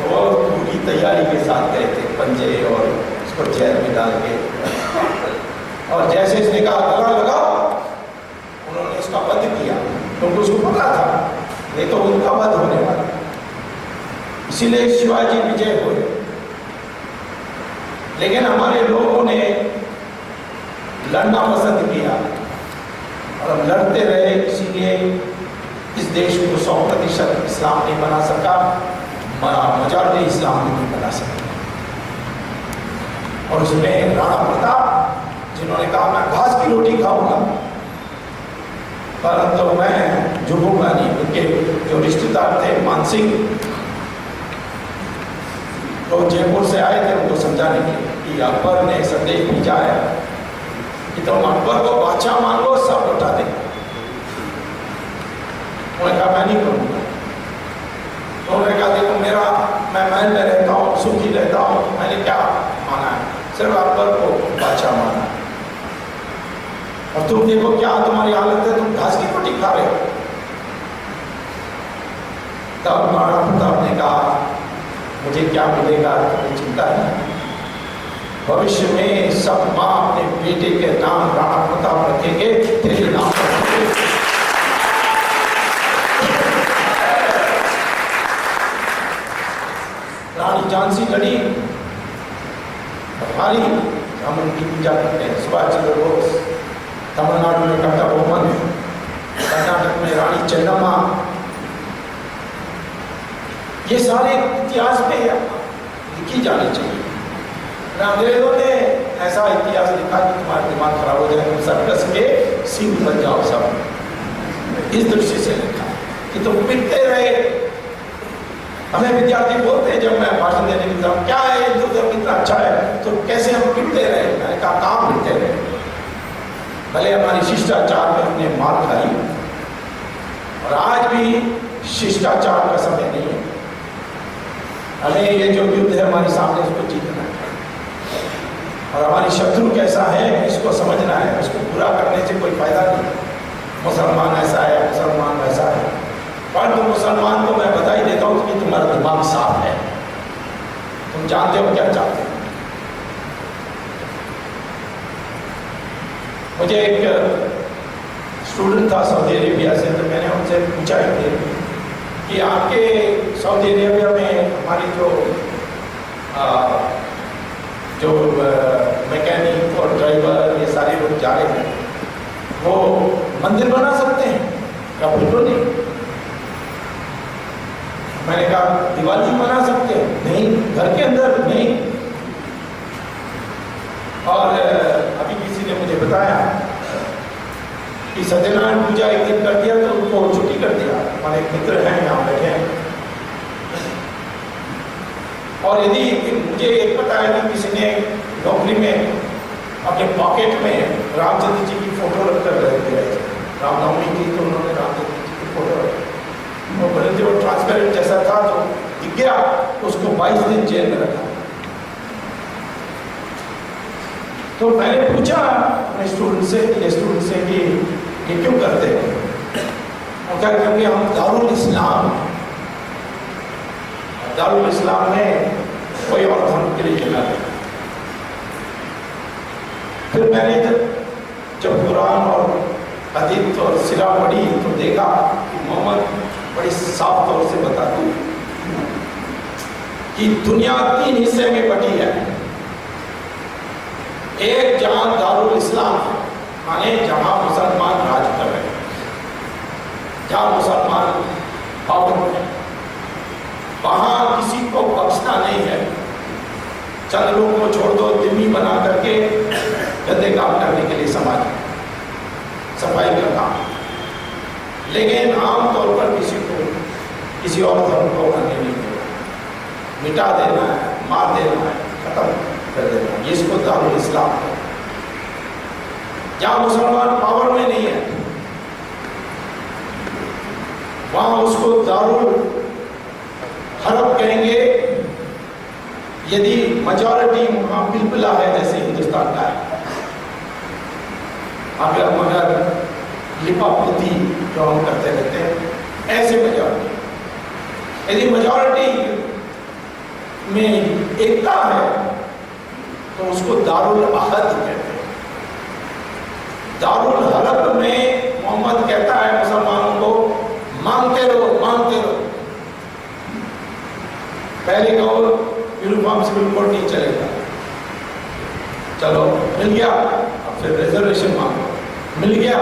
वो पूरी तैयारी के साथ गए थे, पंजे और उसको चेयर में डाल के, और जैसे इसने कहा गला लगाओ, उन्होंने इसका वध किया क्योंकि उसको पता था नहीं तो उनका वध होने वाला। इसीलिए शिवाजी विजय हुए। लेकिन हमारे लोगों ने लड़ना पसंद किया और हम लड़ते रहे, इसीलिए इस देश को 100% इस्लाम नहीं बना सका, मेजॉरिटी इस्लाम नहीं बना सका। और उसमें राणा प्रताप जिन्होंने कहा मैं घास की रोटी खाऊंगा, परंतु मैं झुकूंगा नहीं। उनके जो रिश्तेदार थे मान सिंह, तो जयपुर से आए थे उनको समझाने के लिए कि अकबर ने संदेश भेजा है कि तुम अकबर को बादशाह मान लो, सब लौटा दे। उन्होंने कहा मैं नहीं करूँगा। तो उन्होंने कहा देखो मैं महल में रहता हूँ, सुखी रहता हूँ, मैंने क्या माना है, सिर्फ अकबर को बादशाह माना। और तुम देखो क्या तुम्हारी हालत है, तुम घास की रोटी खा रहे हो। तब महाराणा प्रताप ने कहा मुझे क्या मिलेगा तुम्हें चिंता नहीं, भविष्य में सब माँ अपने बेटे के नाम राणा प्रताप रखेंगे, तेरे नाम रखेंगे। रानी झांसी लड़ी, हमारी हम उनकी पूजा करते हैं। सुभाष चंद्र बोस, तमिलनाडु में कट्टा बोमन, कर्नाटक में रानी चेन्नम्मा, ये सारे इतिहास में लिखी जानी चाहिए। अंग्रेजों ने ऐसा इतिहास लिखा कि तुम्हारा दिमाग खराब हो जाए, तुम सर्कस के सीन बन जाओ सब। इस दृष्टि से लिखा कि तुम पिटते रहे। हमें विद्यार्थी बोलते हैं जब मैं भाषण देने की तरफ, क्या है हिंदू धर्म कितना अच्छा है, तो कैसे हम पिटते रहे। मैंने कहा काम पिटते रहे, भले हमारी शिष्टाचार में हमने मार खाई, और आज भी शिष्टाचार का समय नहीं है। हमें ये जो युद्ध है हमारे सामने, उसको जीतना है, और हमारी शत्रु कैसा है इसको समझना है। उसको पूरा करने से कोई फायदा नहीं। मुसलमान ऐसा है, मुसलमान वैसा है, पर तो मुसलमान को मैं बता ही देता हूँ कि तुम्हारा दिमाग साफ है, तुम जानते हो क्या चाहते हो। मुझे एक स्टूडेंट था सऊदी अरेबिया से, तो मैंने उनसे पूछा कि आपके सऊदी अरेबिया में हमारी जो मैकेनिक और ड्राइवर ये सारे लोग जा रहे हैं, वो मंदिर बना सकते हैं? क्या बिल्कुल नहीं। मैंने कहा दिवाली मना सकते हैं? नहीं। घर के अंदर नहीं। और अभी किसी ने मुझे बताया कि सत्यनारायण पूजा एक दिन कर दिया तो उनको छुट्टी कर दिया। हमारे एक मित्र हैं यहाँ बैठे हैं, और यदि मुझे एक पता है कि किसी ने नौकरी में अपने पॉकेट में रामचंद्र जी की फोटो रखकर रख दिया है। रामनवमी थी तो उन्होंने रामचंद्र जी की फोटो रखी, और बल्कि वो ट्रांसपेरेंट जैसा था तो दिख गया, उसको 22 दिन जेल में रखा। तो मैंने पूछा अपने स्टूडेंट से कि ये क्यों करते हैं? और क्या, क्योंकि हम दारुल इस्लाम में कोई और धर्म के लिए चला। फिर मैंने जब कुरान और हदीस और सिरा पढ़ी तो देखा कि मोहम्मद बड़ी साफ तौर से बता दूं कि दुनिया 3 हिस्से में बटी है। एक जहां दारुल इस्लाम है, माने जहां मुसलमान राज कर रहे हैं, जहां मुसलमान पावन है, वहां किसी को बख्शना नहीं है। चंद लोगों को छोड़ दो, जिम्मी बना करके गंदे काम करने के लिए समाज में सफाई का काम। लेकिन आमतौर पर किसी को किसी और धर्म को करने नहीं देना, मिटा देना है, मार देना है, खत्म कर देना है, इसको दारुल इस्लाम है। जहां मुसलमान पावर में नहीं है वहां उसको दारुल हरब कहेंगे यदि मेजॉरिटी वहां बिलबिला है, जैसे हिंदुस्तान का है। मगर लिपापोती जो हम करते रहते हैं, ऐसे मेजॉरिटी, यदि मेजॉरिटी में एकता है तो उसको दारुल अहद कहते हैं। दारुल हरब में मोहम्मद कहता है मुसलमानों को, मांगते रहो, मांगते रहो। पहले कहो यूनिफॉर्म सिविल कोड नहीं चलेगा, चलो मिल गया, अब फिर रिजर्वेशन मांगो, मिल गया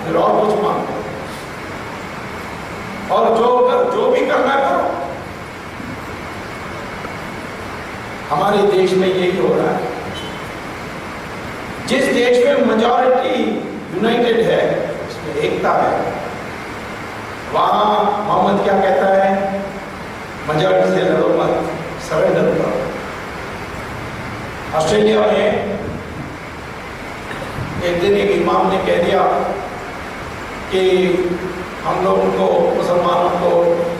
फिर और कुछ मांगो, और जो भी करना करो। हमारे देश में यही हो रहा है। जिस देश में मेजॉरिटी यूनाइटेड है, उसमें एकता है, वहां मोहम्मद क्या कहता है? मेजॉरिटी से लड़ो मत, सरेंडर करो। ऑस्ट्रेलिया में एक दिन एक इमाम ने कह दिया कि हम लोगों को, मुसलमानों को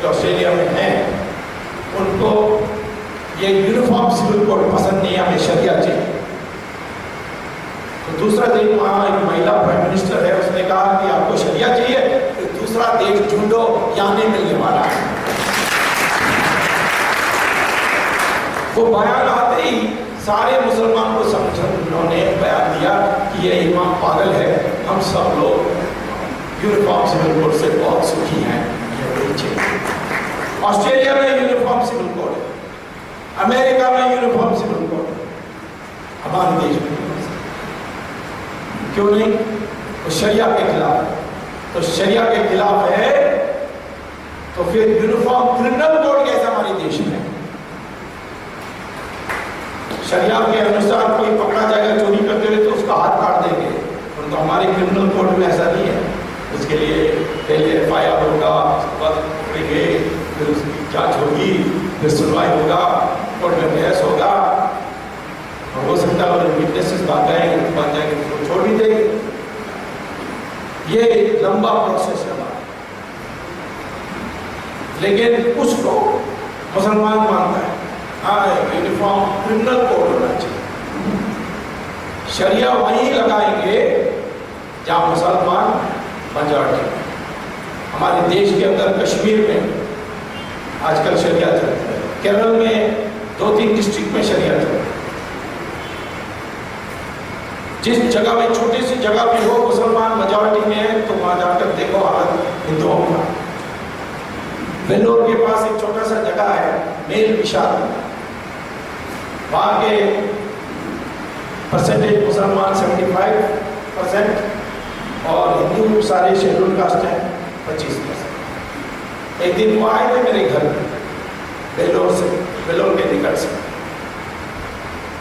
जो ऑस्ट्रेलिया में हैं, उनको ये यूनिफॉर्म सिविल कोड पसंद नहीं है, हमें शरिया चाहिए। तो दूसरा दिन वहाँ एक महिला प्राइम मिनिस्टर है, उसने कहा कि आपको शरिया चाहिए, फिर दूसरा देश ढूंढो, यहाँ नहीं मिलने वाला है। वो बयान आते ही सारे मुसलमान को समझ, उन्होंने बयान दिया कि ये इमाम पागल है, हम सब लोग यूनिफॉर्म सिविल कोड से बहुत सुखी हैं, ये वही चाहिए। ऑस्ट्रेलिया में यूनिफॉर्म सिविल कोड है, अमेरिका में यूनिफॉर्म सिविल कोड है, हमारे देश में क्यों नहीं? तो शरिया के खिलाफ है। तो शरिया के खिलाफ है तो फिर यूनिफॉर्म क्रिमिनल कोड कैसे हमारे देश में? शरिया के अनुसार कोई पकड़ा जाएगा चोरी करते हुए तो उसका हाथ काट देंगे, परंतु हमारे क्रिमिनल कोड में ऐसा नहीं है। उसके लिए पहले FIR होगा, उसके बाद पकड़ेंगे, फिर उसकी जांच होगी, फिर सुनवाई होगा, कोर्ट में बहस होगा, और हो सकता है विटनेसेस भाग जाएंगे तो छोड़ भी देंगे। ये लंबा प्रोसेस है हमारा, लेकिन उसको मुसलमान मानता है हाँ यूनिफॉर्म क्रिमिनल कोड होना चाहिए। शरिया वहीं लगाएंगे जहां मुसलमान मेजॉरिटी। हमारे देश के अंदर कश्मीर में आजकल शरिया चलती है, केरल में 2-3 डिस्ट्रिक्ट में शरिया चलती है। जिस जगह में छोटी सी जगह भी हो मुसलमान मेजॉरिटी में है तो वहां जाकर देखो हालत हिंदुओं का। वेल्लोर के पास एक छोटा सा जगह है मेल विशाल, वहां के परसेंटेज मुसलमान 75% और हिंदू सारे शेड्यूल कास्ट हैं 25%। एक दिन वो आए थे मेरे घर में वेल्लोर के निकट से,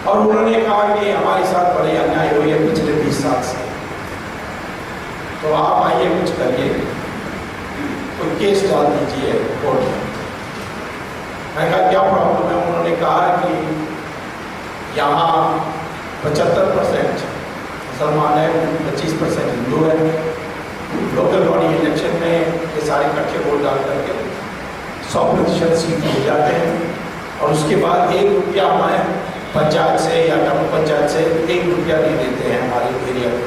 और उन्होंने कहा कि हमारे साथ बड़ी अन्याय हुई है पिछले 20 साल से, तो आप आइए कुछ करिए, कोई केस डाल दीजिए कोर्ट में। मैंने कहा क्या प्रॉब्लम है? उन्होंने कहा कि यहाँ 75% मुसलमान है, 25% हिंदू है। लोकल बॉडी इलेक्शन में ये सारे इकट्ठे वोट डाल करके 100% सीट हो जाते हैं, और उसके बाद 1 रुपया हमें पंचायत से या टाउन पंचायत से 1 रुपया नहीं देते हैं हमारे एरिया में।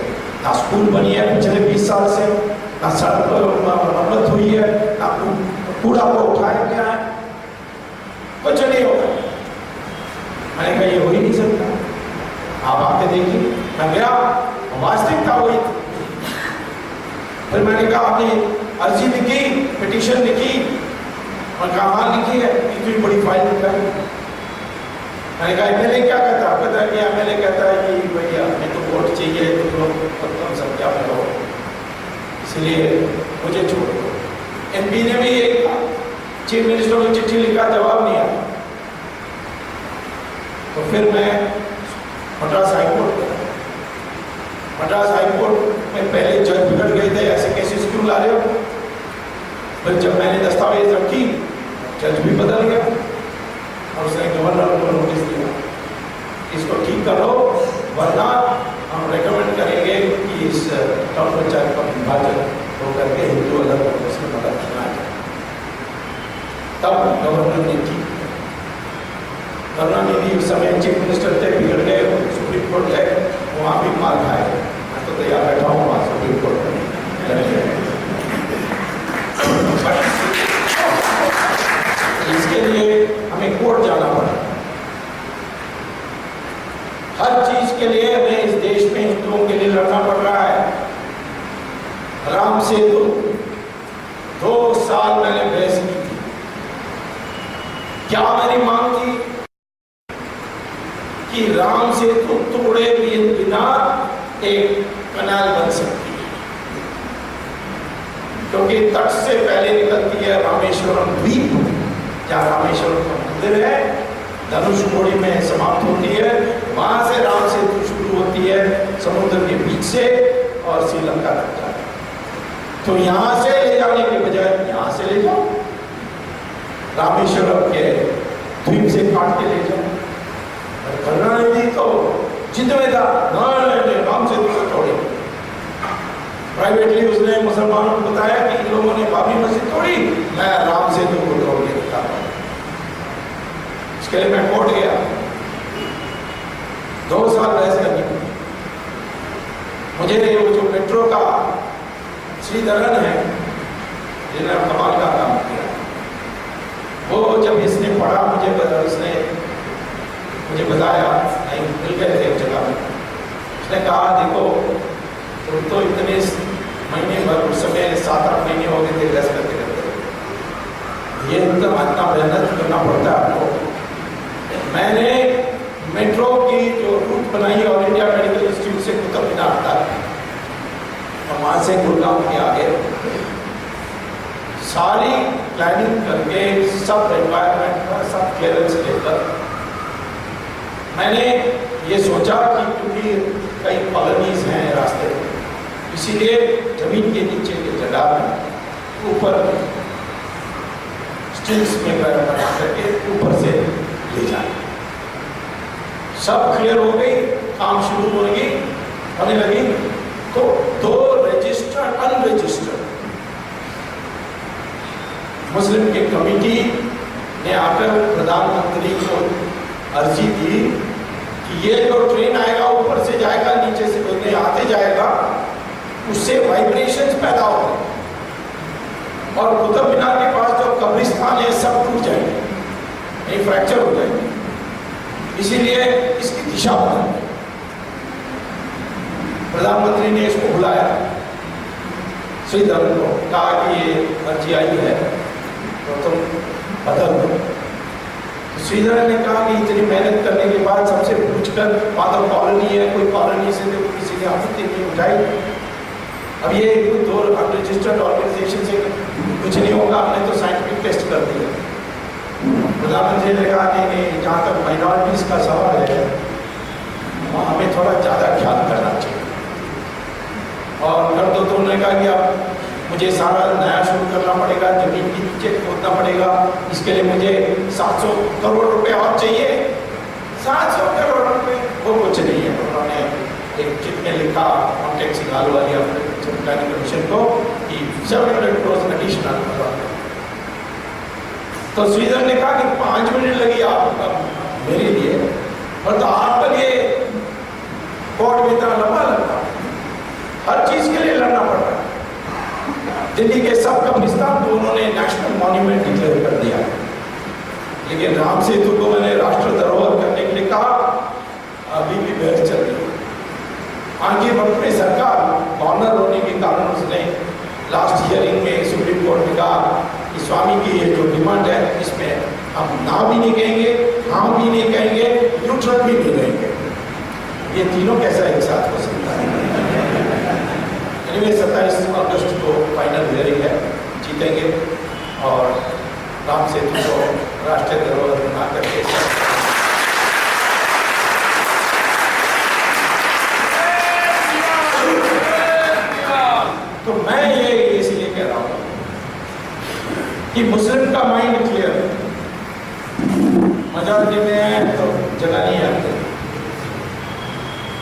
ना स्कूल बनी है पिछले 20 साल से, ना सड़क मरम्मत हुई है, ना कूड़ा को उठाया गया है, कुछ नहीं होगा। मैंने कहा ये हो ही नहीं सकता, आप आके देखिए। मैं गया, वास्तविकता हुई। फिर मैंने कहा आपने अर्जी लिखी, पिटीशन लिखी, और कहाँ लिखी है, इतनी बड़ी फाइल निकाली। मैंने कहा एमएलए क्या कहता है? कहता है कि एमएलए कहता है कि भैया हमें तो वोट चाहिए, तो लोग कम सब क्या करो, इसलिए मुझे छोड़ दो। एमपी ने भी यही कहा, चीफ मिनिस्टर को चिट्ठी लिखा, जवाब नहीं आया। तो फिर मैं मद्रास हाईकोर्ट गया। मद्रास हाईकोर्ट में पहले जज बिगड़ गए थे, ऐसे केसेस क्यों ला रहे हो? फिर जब मैंने दस्तावेज रखी, जज भी बदल गया और उसने गवर्नर को नोटिस दिया, इसको ठीक करो वरना हम रेकमेंड करेंगे कि इस टॉप पंचायत का विभाजन हो करके हिंदू अलग उसमें मदद करना है। तब गवर्नर ने ठीक किया। करुणानिधि उस समय चीफ मिनिस्टर थे, बिगड़ गए, सुप्रीम कोर्ट गए, वहाँ भी मार खाए। मैं तो तैयार बैठा हूँ वहाँ सुप्रीम कोर्ट में। इसके लिए हमें कोर्ट जाना पड़ा। हर चीज के लिए हमें इस देश में हिंदुओं के लिए लड़ना पड़ रहा है। राम सेतु 2 साल मैंने बहस की थी। क्या मेरी मांग थी कि राम सेतु तोड़े बिना एक कनाल बन सकती है, क्योंकि तट से पहले निकलती है रामेश्वरम द्वीप, जहाँ रामेश्वरम का मंदिर है, धनुषकोडी में समाप्त होती है, वहां से राम सेतु शुरू होती है समुद्र के बीच से और श्रीलंका तक जाती है। तो यहां से ले जाने के बजाय यहां से ले जाओ, रामेश्वरम के द्वीप से काट के ले जाओ। करुणानिधि तो जिद्दमेदार, राम सेतु को तोड़े। प्राइवेटली उसने मुसलमानों को बताया कि इन लोगों ने बाबरी मस्जिद तोड़ी, मैं राम सेतु को तोड़ के दिखाता हूं। इसके लिए मैं कोर्ट गया, 2 साल बहस करनी पड़ी मुझे। वो जो मेट्रो का श्रीधरन है, जिन्होंने कमाल का काम किया, वो जब इसने पढ़ा मुझे बताया, नहीं मिल गए थे एक जगह में, उसने कहा देखो तुम तो इतने महीने भर, उस समय 7-8 महीने हो गए थे बहस करते करते, ये एकदम इतना मेहनत करना पड़ता है आपको। मैंने मेट्रो की जो रूट बनाई ऑल इंडिया मेडिकल इंस्टीट्यूट से कुतुब मीनार तक और वहाँ से गुड़गांव के आगे सारी प्लानिंग करके सब एनवायरमेंट का सब क्लियरेंस लेकर मैंने ये सोचा कि क्योंकि कई कॉलोनीज हैं रास्ते में, इसीलिए जमीन के नीचे की जगह में ऊपर स्टिल्स में बना करके ऊपर से ले जाए। सब क्लियर हो गई, काम शुरू होने लगी, तो 2 रजिस्टर्ड अनरजिस्टर्ड मुस्लिम की कमेटी ने आकर प्रधानमंत्री को अर्जी दी कि ये जो ट्रेन आएगा ऊपर से जाएगा, नीचे से उतने आते जाएगा, उससे वाइब्रेशंस पैदा होंगे और कुतुब मीनार के पास जो कब्रिस्तान है सब टूट जाएंगे, नहीं फ्रैक्चर हो जाएंगे, इसीलिए इसकी दिशा बदल। प्रधानमंत्री ने इसको बुलाया, श्रीधरन को कहा कि ये अर्जी आई है तो तुम बदल दो। श्रीधरन ने कहा कि इतनी मेहनत करने के बाद सबसे पूछकर पादर कॉलोनी है, कोई कॉलोनी से तो किसी ने आपत्ति नहीं उठाई। अब ये 2 अनरजिस्टर्ड ऑर्गेनाइजेशन से कुछ नहीं होगा, हमने तो साइंटिफिक टेस्ट कर दिया। प्रधानमंत्री ने कहा नहीं, जहाँ तक माइनॉरिटीज का सवाल है वहाँ हमें थोड़ा ज़्यादा ख्याल करना चाहिए और कर दो। तो उन्होंने कहा कि अब मुझे सारा नया शुरू करना पड़ेगा, जमीन के नीचे खोदना पड़ेगा, इसके लिए मुझे 700 करोड़ रुपए और चाहिए। 700 करोड़ रुपए वो कुछ नहीं है। उन्होंने एक चिट में लिखा कॉन्टेक्ट सिंगाल वाली प्लानिंग कमीशन को कि 700 करोड़ एडिशनल। तो श्रीधर ने कहा कि 5 मिनट लगी आप मेरे लिए, और तो आपके लिए कोर्ट में इतना लंबा लगता, हर चीज के लिए लड़ना पड़ रहा है। दिल्ली के सब कब्रिस्तान को उन्होंने नेशनल मॉन्यूमेंट डिक्लेयर कर दिया, लेकिन राम सेतु को मैंने राष्ट्र धरोहर करने के लिए कहा, अभी भी बहस चल रही है। आगे बढ़ते सरकार गवर्नर होने के कारण उसने लास्ट हियरिंग में सुप्रीम कोर्ट में कहा कि स्वामी की ये जो डिमांड है नहीं कहेंगे, हाँ भी नहीं कहेंगे, न्यूट्रल भी नहीं कहेंगे। ये तीनों कैसा एक साथ हो सकता है? 27 अगस्त को फाइनल हियरिंग है, जीतेंगे और राम सेतु को राष्ट्रीय धरोहर बना करके तो मैं ये इसलिए कह रहा हूं कि मुस्लिम का माइंड क्लियर है, मेजॉरिटी में है तो जगह नहीं आती।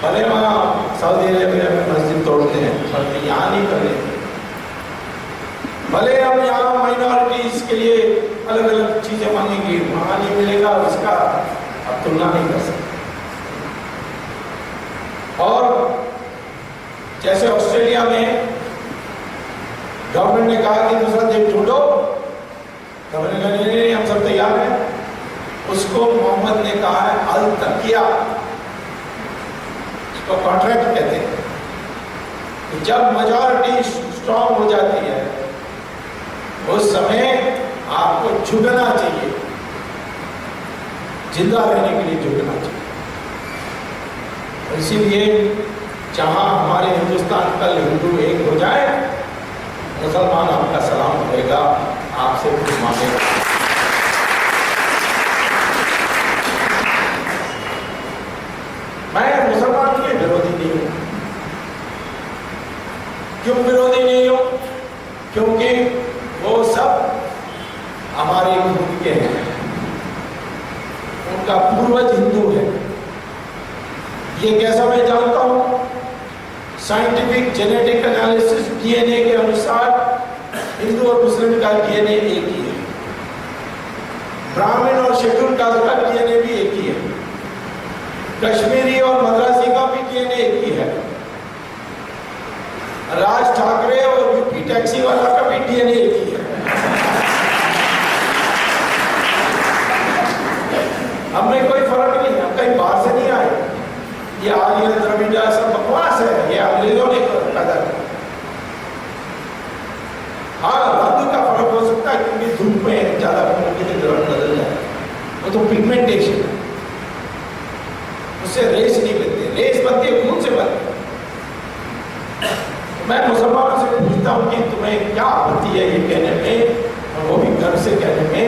भले वहाँ सऊदी अरेबिया में मस्जिद तोड़ते हैं पर यहाँ नहीं कर लेते। भले हम यहाँ माइनॉरिटीज के लिए अलग अलग चीजें मांगेंगे, वहाँ नहीं मिलेगा, उसका अब तुलना नहीं कर सकते। और जैसे ऑस्ट्रेलिया में गवर्नमेंट ने कहा कि दूसरा देश ढूंढो, गवर्नमेंट ने कहा नहीं हम सब तैयार हैं। उसको मोहम्मद ने कहा है अल तकिया, उसको कॉन्ट्रैक्ट कहते हैं। जब मेजॉरिटी स्ट्रांग हो जाती है उस समय आपको झुकना चाहिए, जिंदा रहने के लिए झुकना चाहिए। इसीलिए जहां हमारे हिंदुस्तान कल हिंदू एक हो जाए, मुसलमान आपका सलाम करेगा, आपसे कुछ मांगेगा। मैं मुसलमान के विरोधी नहीं हूं। क्यों विरोधी नहीं हूं? क्योंकि वो सब हमारे खून के हैं, उनका पूर्वज हिंदू है। ये कैसा मैं जानता हूं? साइंटिफिक जेनेटिक एनालिसिस डीएनए के अनुसार हिंदू और मुस्लिम का डीएनए एक ही है, ब्राह्मण और शेड्यूल कास्ट का डीएनए भी एक ही है, कश्मीरी और मद्रासी का भी डीएनए एक ही है, राज ठाकरे और यूपी टैक्सी वाला का भी डीएनए एक ही है। हमें कोई फर्क नहीं, हम कहीं बाहर से नहीं आए। ये आर्य द्रविड़ सब बकवास है, ये अंग्रेजों ने पैदा किया। हाँ, रंग का फर्क हो सकता है क्योंकि धूप में ज्यादा होने के रंग बदल जाए, वो तो पिगमेंटेशन है, उससे रेस नहीं बनती। रेस बनती है खून से बनती है। मैं मुसलमानों से पूछता हूँ कि तुम्हें क्या आपत्ति है ये कहने में, और वो भी गर्व से कहने में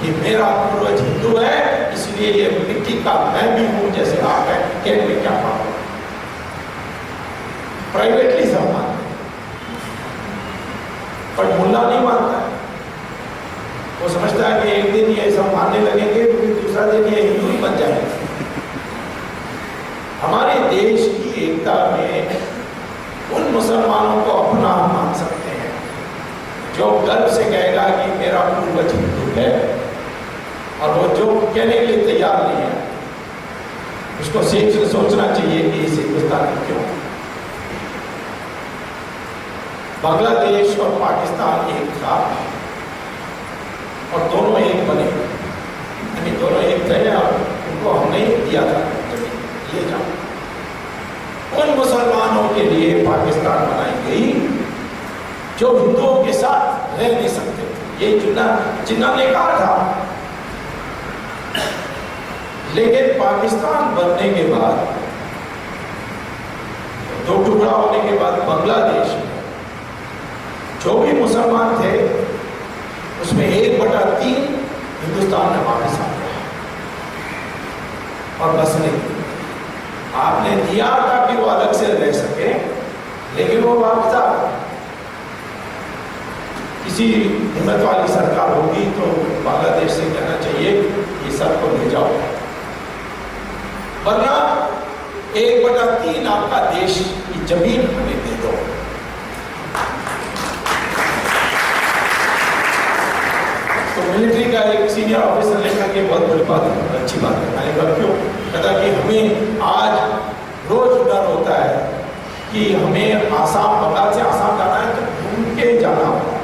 कि मेरा पूर्वज हिंदू है, इसलिए ये मिट्टी का मैं भी हूं जैसे आप हैं, कहने में क्या पाप? प्राइवेटली सब मानते हैं, पर मुल्ला नहीं मानता है। वो समझता है कि एक दिन ये सब मानने लगेंगे तो फिर दूसरा दिन ये हिंदू ही बन जाएंगे। हमारे देश की एकता में उन मुसलमानों को अपना हम मान सकते हैं जो गर्व से कहेगा कि मेरा पूर्वज हिंदू है, और वो जो कहने के लिए तैयार नहीं है उसको सोचना चाहिए कि इस हिंदुस्तान में क्यों। बांग्लादेश और पाकिस्तान एक था और दोनों एक बने, यानी दोनों एक थे और उनको हमने दिया था ये जाओ। उन मुसलमानों के लिए पाकिस्तान बनाई गई जो हिंदुओं के साथ रह नहीं सकते थे। ये जिन्ना ने कहा था। लेकिन पाकिस्तान बनने के बाद, दो टुकड़ा होने के बाद बांग्लादेश में जो भी मुसलमान थे उसमें 1/3 हिंदुस्तान में वापस आ गया और बसने की। आपने दिया ताकि वो अलग से रह सके, लेकिन वो वापस आ गए। किसी हिम्मत वाली सरकार होगी तो बांग्लादेश से कहना चाहिए ये सबको ले जाओ, वरना 1/3 आपका देश की जमीन हमें दे दो। तो मिलिट्री का एक सीनियर ऑफिसर ने कहा कि बहुत बड़ी बात है, अच्छी बात है। मैंने कहा क्यों? कहता कि हमें आज रोज डर होता है कि हमें आसाम, बंगाल से आसाम जाना है तो घूम के जाना होगा,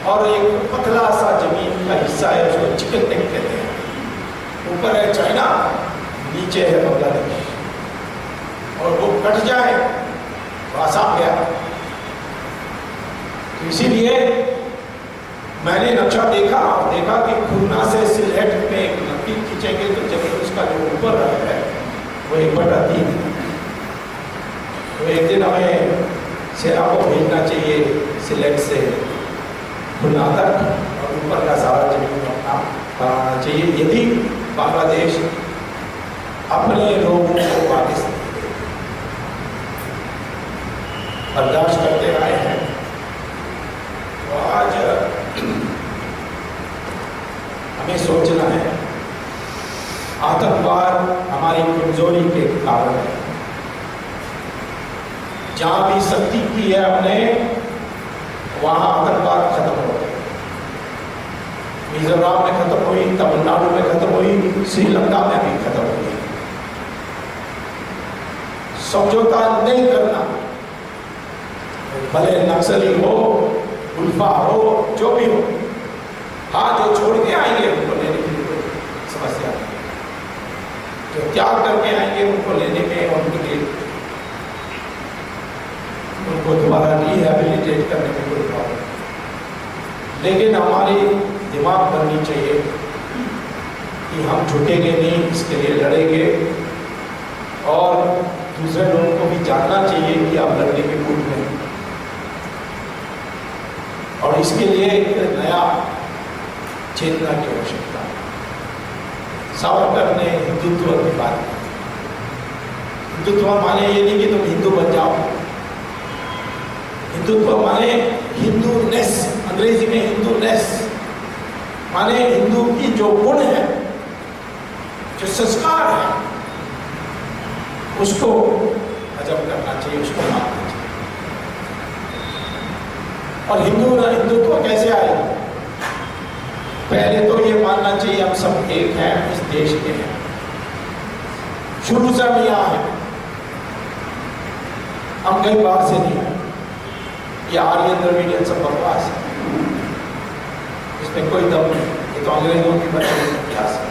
और एक पतला सा जमीन का हिस्सा है उसको चिकन नेक कहते हैं, ऊपर है चाइना, नीचे है बांग्लादेश, और वो कट जाए तो आसाम गया। तो इसीलिए मैंने नक्शा देखा कि खुलना से खींचेंगे तो जमीन उसका जो ऊपर है वो 1/3 है। तो एक दिन हमें सेना को भेजना चाहिए सिलेट से खुलना तक और ऊपर का सारा जमीन अपना बनाना चाहिए, यदि बांग्लादेश अपने लोगों को वापस बर्दाश्त करते आए हैं। तो आज हमें सोचना है, आतंकवाद हमारी कमजोरी के कारण है। जहां भी शक्ति की है हमने, वहां आतंकवाद खत्म हो गया। मिजोरम में खत्म हुई, तमिलनाडु में खत्म हुई, श्रीलंका में भी खत्म हुई। समझौता नहीं करना, भले नक्सली हो, उल्फा हो, जो भी हो, हाँ जो छोड़ के आएंगे उनको लेने के लिए कोई समस्या नहीं, जो त्याग करके आएंगे उनको लेने में और उनके लिए उनको दोबारा रिहैबिलिटेट करने में कोई प्रॉब्लम नहीं। लेकिन हमारी दिमाग बननी चाहिए कि हम झुकेंगे नहीं, इसके लिए लड़ेंगे। और दूसरे लोगों को भी जानना चाहिए कि आप लड़ने के मूड में, और इसके लिए एक नया चेतना की आवश्यकता है। सावरकर ने हिंदुत्व की बात की। हिंदुत्व माने ये नहीं कि तुम हिंदू बन जाओ, हिंदुत्व माने हिंदूनेस, अंग्रेजी में हिंदूनेस माने हिंदू की जो गुण है, जो संस्कार है, उसको हजम करना चाहिए, उसको मानना चाहिए। और हिंदुत्व कैसे आएगा? पहले तो ये मानना चाहिए हम सब एक हैं, इस देश के हैं, शुरू से हम यहाँ हैं, हम कहीं बाहर से नहीं आए। ये आर्यन द्रविडियन सब बकवास है, इसमें कोई दम नहीं, ये तो अंग्रेजों की बनी हुई इतिहास है।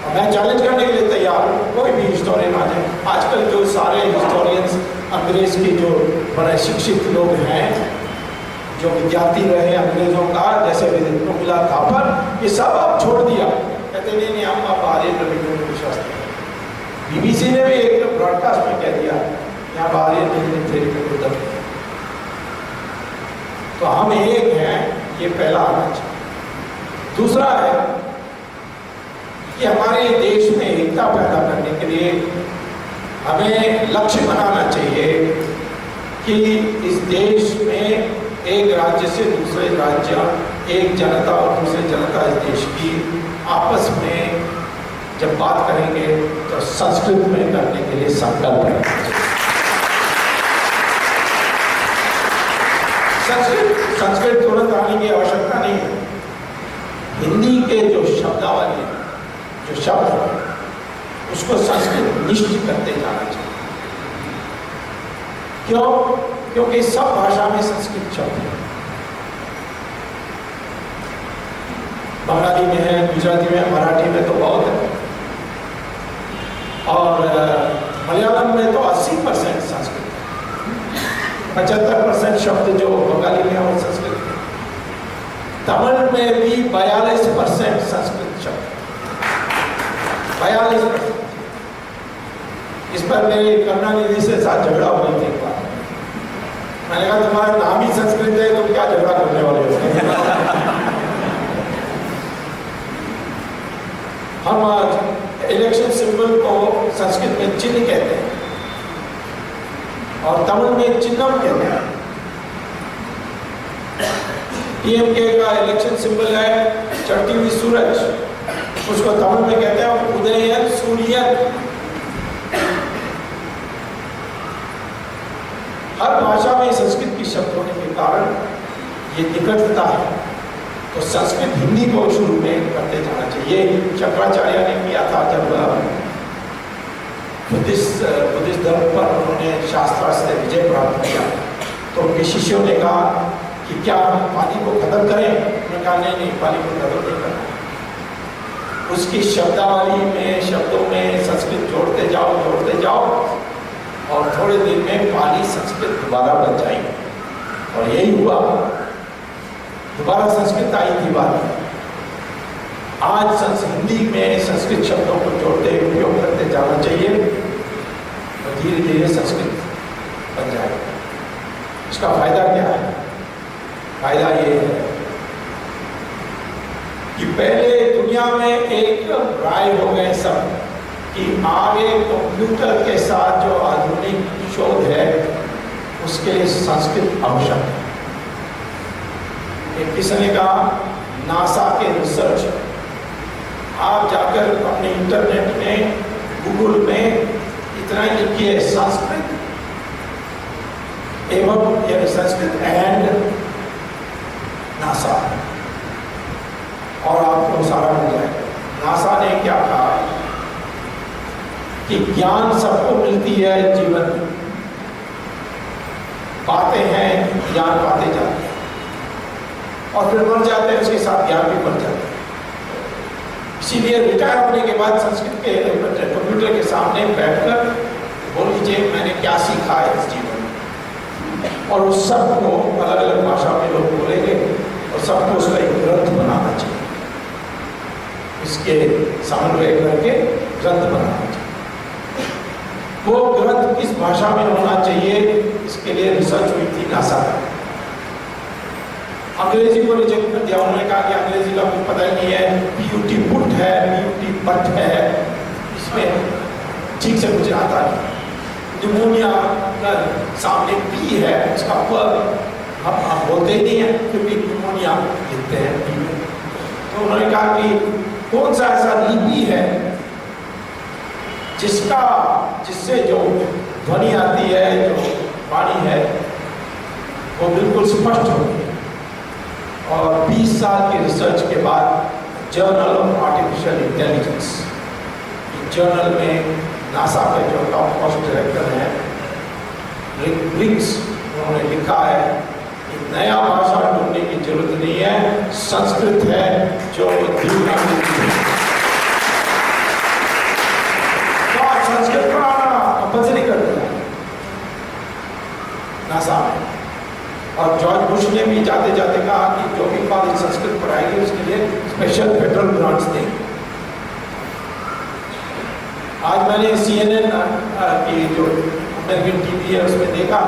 और मैं चैलेंज करने के लिए तैयार हूँ, कोई भी हिस्टोरियन आ जाए। आजकल जो सारे हिस्टोरियंस अंग्रेज के जो बड़े शिक्षित लोग हैं, जो विद्यार्थी रहे अंग्रेजों का, जैसे मिला थापर, ये सब अब छोड़ दिया, कहते नहीं हम अब आर्यन द्रविडियन को विश्वास नहीं। BBC ने भी एक ब्रॉडकास्ट में कह दिया यहाँ आर्यन द्रविडियन थ्योरी पे कोई दम नहीं। तो हम एक हैं, ये पहला आना चाहिए। दूसरा है कि हमारे देश में एकता पैदा करने के लिए हमें लक्ष्य बनाना चाहिए कि इस देश में एक राज्य से दूसरे राज्य, एक जनता और दूसरे जनता इस देश की आपस में जब बात करेंगे तो संस्कृत में करने के लिए संकल्प करेंगे। संस्कृत तुरंत आने की आवश्यकता नहीं है। हिंदी के जो शब्दावली, जो शब्द है, उसको संस्कृत निश्चित करते जाना चाहिए। क्यों? क्योंकि सब भाषा में संस्कृत शब्द है। बंगाली में है, गुजराती में है, मराठी में तो बहुत है, और मलयालम में तो 80% संस्कृत है, 75% शब्द जो बंगाली में है वो संस्कृत है। तमिल में भी 42% संस्कृत शब्द, 42%। इस पर मेरे करुणानिधि से साथ झगड़ा हो गई थी एक बार। मैंने कहा तुम्हारा नाम ही संस्कृत है, तुम क्या झगड़ा करने वाले हो? हम आज इलेक्शन सिंबल को संस्कृत में चिन्ह कहते हैं और तमिल में चिन्हम कहते हैं। DMK का इलेक्शन सिंबल है चढ़ती हुई सूरज, उसको तमिल में कहते हैं उदयन सूर्यन। हर भाषा में संस्कृत की शब्द होने के कारण ये निकटता है, तो संस्कृत हिंदी को शुरू में करते जाना चाहिए। शंकराचार्य ने किया था जब बुद्धिस्ट धर्म पर उन्होंने शास्त्रार्थ से विजय प्राप्त किया, तो उनके शिष्यों ने कहा कि क्या हम पानी को खत्म करें? उन्होंने कहा नहीं, पानी को खत्म नहीं करना। उसकी शब्दावली में, शब्दों में संस्कृत जोड़ते जाओ और थोड़े दिन में पानी संस्कृत दोबारा बन जाएगी। और यही हुआ, दोबारा संस्कृत आई थी बात। आज हिंदी में संस्कृत शब्दों को जोड़ते उपयोग करते जाना चाहिए, और धीरे धीरे संस्कृत बन जाएगा। इसका फायदा क्या है? फायदा ये है कि पहले दुनिया में एक राय हो गए सब कि आगे कंप्यूटर के साथ जो आधुनिक शोध है उसके लिए संस्कृत आवश्यक है। एक किसी ने कहा, नासा के रिसर्च, आप जाकर अपने इंटरनेट में, गूगल में इतना ही लिखिए संस्कृत एवं, यानी संस्कृत एंड नासा, और आपको सारा मिल जाएगा। नासा ने क्या कहा कि ज्ञान सबको मिलती है जीवन में, पाते हैं ज्ञान पाते जाते हैं, और फिर मर जाते हैं, उसके साथ ज्ञान भी बढ़ जाता है। इसीलिए रिटायर होने के बाद संस्कृत के कंप्यूटर के सामने बैठकर बोल लीजिए मैंने क्या सीखा है इस जीवन में, और उस सबको अलग अलग भाषा में लोग बोलेंगे और सबको उसका एक ग्रंथ बनाना चाहिए, इसके समन्वय करके ग्रंथ बनाना चाहिए। वो ग्रंथ किस भाषा में होना चाहिए, इसके लिए रिसर्च हुई थी नासा में। अंग्रेजी को रिजेक्ट कर दिया, उन्होंने कहा कि अंग्रेजी का कुछ पता ही नहीं है, पीयूटी पुट है, पीयूटी पट है, इसमें ठीक से कुछ आता नहीं। निमोनिया का सामने पी है, उसका पर हम बोलते ही नहीं है, क्योंकि निमोनिया लिखते हैं पी में। तो उन्होंने कहा कि कौन सा ऐसा लिपि है जिससे जो ध्वनि आती है, जो वाणी है, वो बिल्कुल स्पष्ट होती है। और 20 साल की रिसर्च के बाद journal of artificial intelligence, journal में नासा के जो टॉप कॉस्ट डायरेक्टर हैं रिक ब्रिग्स, उन्होंने लिखा है कि नया भाषा ढूंढने की जरूरत नहीं है, संस्कृत है जो संस्कृत पढ़ाना कंपल्सरी कर दिया नासा में। और जॉर्ज बुश ने भी जाते जाते कहा कि जो भी कॉलेज संस्कृत पढ़ाएगी उसके लिए स्पेशल फेडरल ग्रांट्स देंगे। आज मैंने CNN की जो अमेरिकन टीवी है उसमें देखा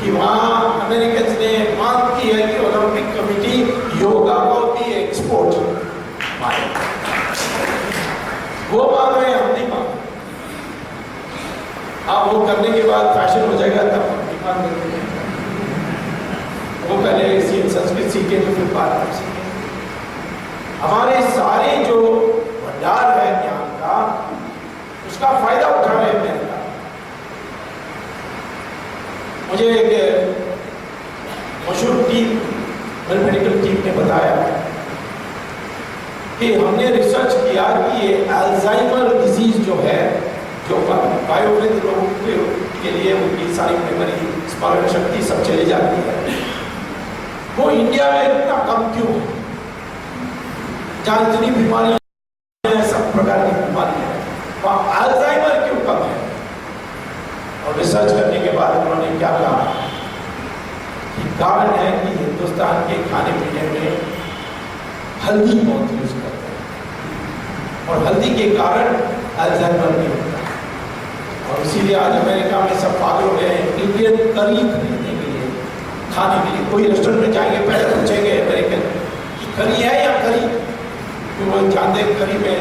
कि वहाँ अमेरिकन ने मांग की है कि ओलंपिक कमेटी योगा को भी एक्सपोर्ट माने। वो मांग रहे हैं, हम नहीं मांग। आप वो करने के बाद फैशन हो जाएगा तब हम नहीं मांग करते हैं। वो पहले संस्कृत सीखे तो फिर बात कर सीखे। हमारे सारे जो भंडार है ज्ञान का, उसका फायदा उठा रहे हैं। मुझे एक मशहूर टीम, मेडिकल टीम ने बताया कि हमने रिसर्च किया कि ये अल्जाइमर डिजीज जो है, जो बायोवृद्ध लोगों के लिए उनकी सारी मेमोरी, स्मरण शक्ति सब चली जाती है, वो इंडिया में इतना कम क्यों है? जहाँ इतनी बीमारी है, सब प्रकार की बीमारी है, वहाँ अल्जाइमर क्यों कम है? और रिसर्च करने के बाद उन्होंने क्या कहा कि कारण है कि हिंदुस्तान के खाने पीने में हल्दी बहुत यूज करते हैं, और हल्दी के कारण अल्जाइमर नहीं होता। और इसीलिए आज अमेरिका में सब पागल हो गए हैं इंडियन करी खरीदने के लिए, खाने के लिए। कोई रेस्टोरेंट में जाएंगे, पहले पूछेंगे अमेरिकन कि करी है या करी, तो वो जानते करी में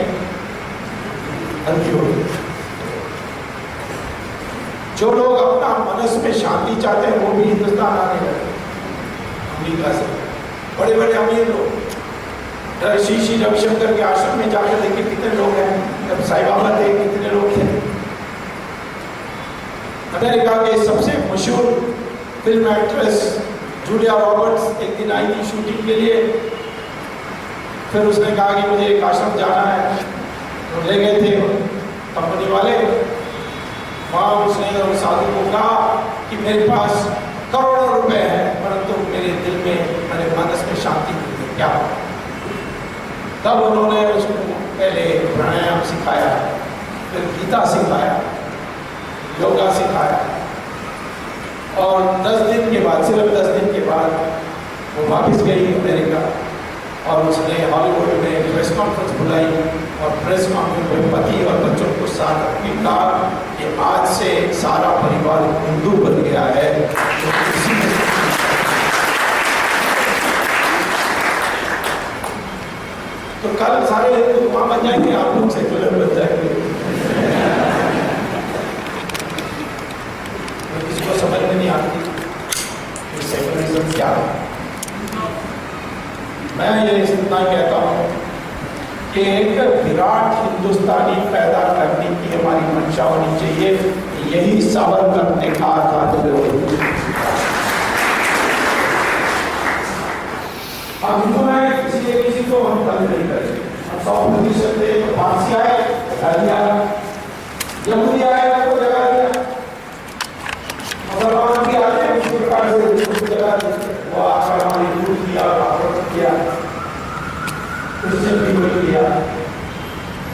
हल्दी हो गई। जो लोग अपना मनस में शांति चाहते हैं वो भी हिंदुस्तान आने लगे अमेरिका से। बड़े बड़े अमीर लोग, श्री रविशंकर के आश्रम में जाकर देखिए कितने लोग हैं, जब साईं बाबा थे कितने लोग थे। अमेरिका के सबसे मशहूर फिल्म एक्ट्रेस जूलिया रॉबर्ट्स एक दिन आई थी शूटिंग के लिए। फिर उसने कहा कि मुझे एक आश्रम जाना है, तो ले गए थे कंपनी वाले। वहाँ उसने उस साधु को कहा कि मेरे पास करोड़ों रुपए हैं, परंतु मेरे दिल में, मेरे मनस में शांति नहीं है, क्या? तब उन्होंने उसको पहले प्राणायाम सिखाया, फिर गीता सिखाया, योगा सिखाया, और 10 दिन के बाद, सिर्फ 10 दिन के बाद वो वापस गई अमेरिका। और उसने हॉलीवुड में प्रेस कॉन्फ्रेंस बुलाई और प्रेस कॉन्फ्रेंस में पति और बच्चों को साथ अपनी कहा कि आज से सारा परिवार हिंदू बन गया है। तो कल सारे हिंदू वहां बन जाएंगे, आप लोग सेक्युलर बन जाएंगे। किसी को समझ में नहीं आती सेक्युलरिज्म क्या है। मैं ये इतना कहता हूँ कि एक विराट हिंदुस्तानी पैदा करने की हमारी मंशा होनी चाहिए। यही सावरकर ने कहा था। अब हिंदू में किसी को हम कल नहीं करेंगे। हम 100% थे तो फांसी आए यहूदी आए तो जगा दिया, मुसलमान भी आते हैं उसी प्रकार से जगा वो आकर हमारी दूर किया, किया क्रिश्चियन भी कोई किया।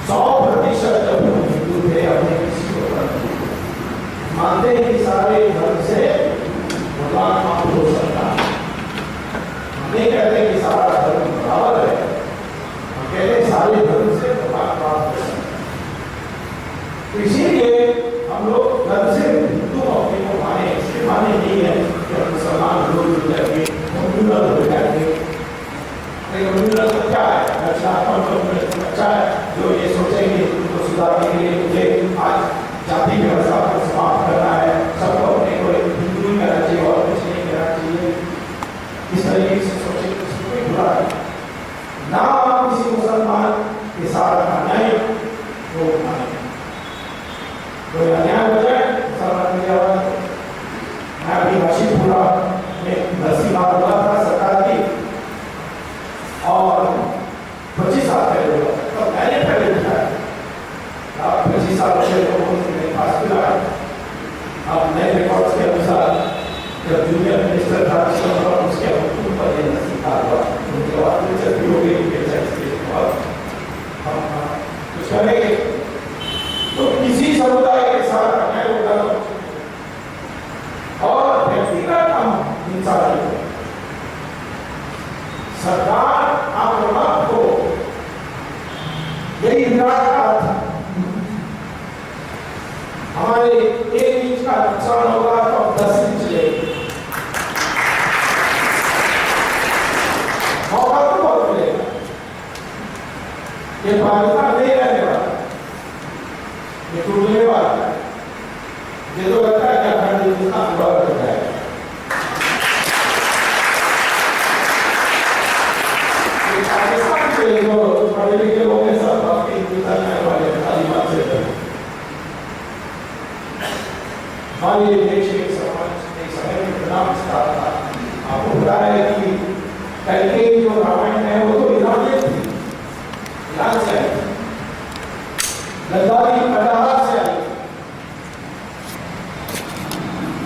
100% जब हम हिंदू थे अपने किसी को मानते हैं कि सारे धर्म से भगवान माफ हो सकता है। नहीं कहते कि सारा धर्म बराबर है, हम कहते सारे धर्म से भगवान माफ हो सकता है। इसीलिए हम लोग धर्म से हिंदू अपने को माने, इसलिए माने नहीं है कि मुसलमान लोग हो जाएंगे, कम्युनल हो जाएंगे। कम्युनल तो क्या है? अच्छा है जो ये सोचेंगे तो सुधारने के लिए मुझे आज जाति व्यवस्था को समाप्त करना है, सबको अपने को हिंदू ही करना चाहिए और कुछ नहीं करना चाहिए। इस तरीके से सोचेंगे तो कोई बुरा नहीं ना। किसी मुसलमान के साथ अन्याय वो माने, कोई अन्याय हो जाए मुसलमान की आवाज। मैं अभी हशीपुरा में नरसिम्हा हुआ था सरकार की, और 25 साल पहले हुआ तो मैंने पहले दिखाया। 25 साल पहले लोगों ने मेरे पास बुलाया। अब नए रिकॉर्ड्स के अनुसार जब जूनियर मिनिस्टर था उसके ऊपर ये नसीहा हुआ, उनके बाद दिलचस्पी हो गई कुछ करेंगे तो किसी समुदाय के साथ अन्याय होगा और व्यक्तिगत हम हिंसा नहीं। सरकार आप को यही विराट कहा था, हमारे 1 इंच का नुकसान होगा तो 10 इंच लेंगे। मौका तो बहुत मिलेगा। ये पाकिस्तान नहीं रहने वाला, ये टूटने वाला है। ये तो लगता है कि अखंड हिंदुस्तान हुआ कर जाएगा। पाकिस्तान के जो पढ़े लिखे लोग हैं सब आपके हिंदुस्तान में वाले तालिबान से हमारे देश के समाज एक समय में इतना विस्तार था। आपको पता है कि कैकेयी जो रामायण है वो तो ईरानियन थी, ईरान से आई, गद्दारी कटार से आई।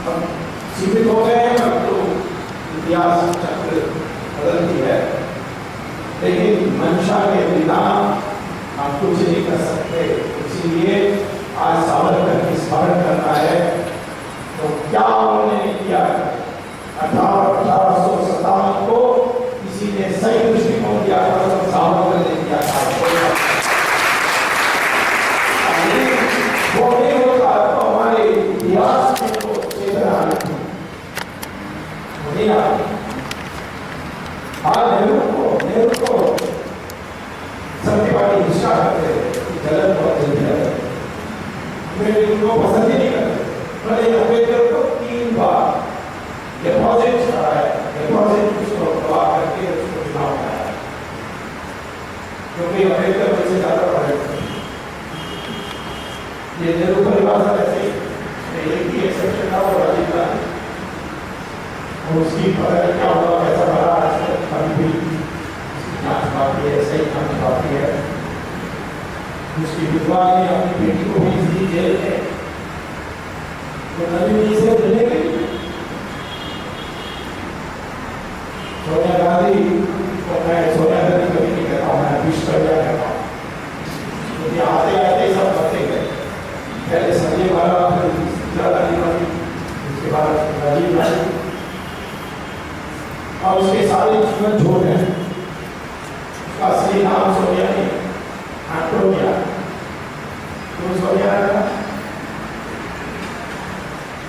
अब सीमित हो गए हैं, अब तो इतिहास चक्र बदलती है, लेकिन मंशा के बिना हम कुछ नहीं कर सकते। इसीलिए आज सावरकर की स्मरण करना है। तो क्या उन्होंने किया? 1857 को किसी ने सही दृष्टिकोण दिया था तो सावरकर ने किया था। वो नहीं होता तो हमारे इतिहास में तो चेतना नहीं आती। नेहरू को सत्यवादी हिंसा करते थे, जलन बहुत जल्दी आती, मेरे उनको पसंद ही नहीं करते। भले अम्बेडकर को 3 बार डिपॉजिट कराया, डिपॉजिट उसको दबा करके उसको चुनाव कराया, क्योंकि अम्बेडकर वैसे ज्यादा पढ़े थे। ये नेहरू परिवार से ऐसे ही एक ही एक्सेप्शन था, वो राजीव गांधी, उसकी पता क्या हुआ, कैसा बना, अभी भी जांच बाकी है, सही जांच बाकी है। उसकी विधवा ने अपनी बेटी को भेज दी जेल में, तो नवीन जी से मिलने के लिए सोनिया गांधी को मैं सोनिया गांधी कभी नहीं कहता हूँ, मैं विश्वकर्मा कहता हूँ, क्योंकि आते आते सब बढ़ते गए। पहले संजय वाला, फिर इंदिरा गांधी वाली, उसके बाद राजीव गांधी, और उसके सारे जीवन झूठ है। असली नाम सोनिया नहीं, एंटोनिया। तो सोनिया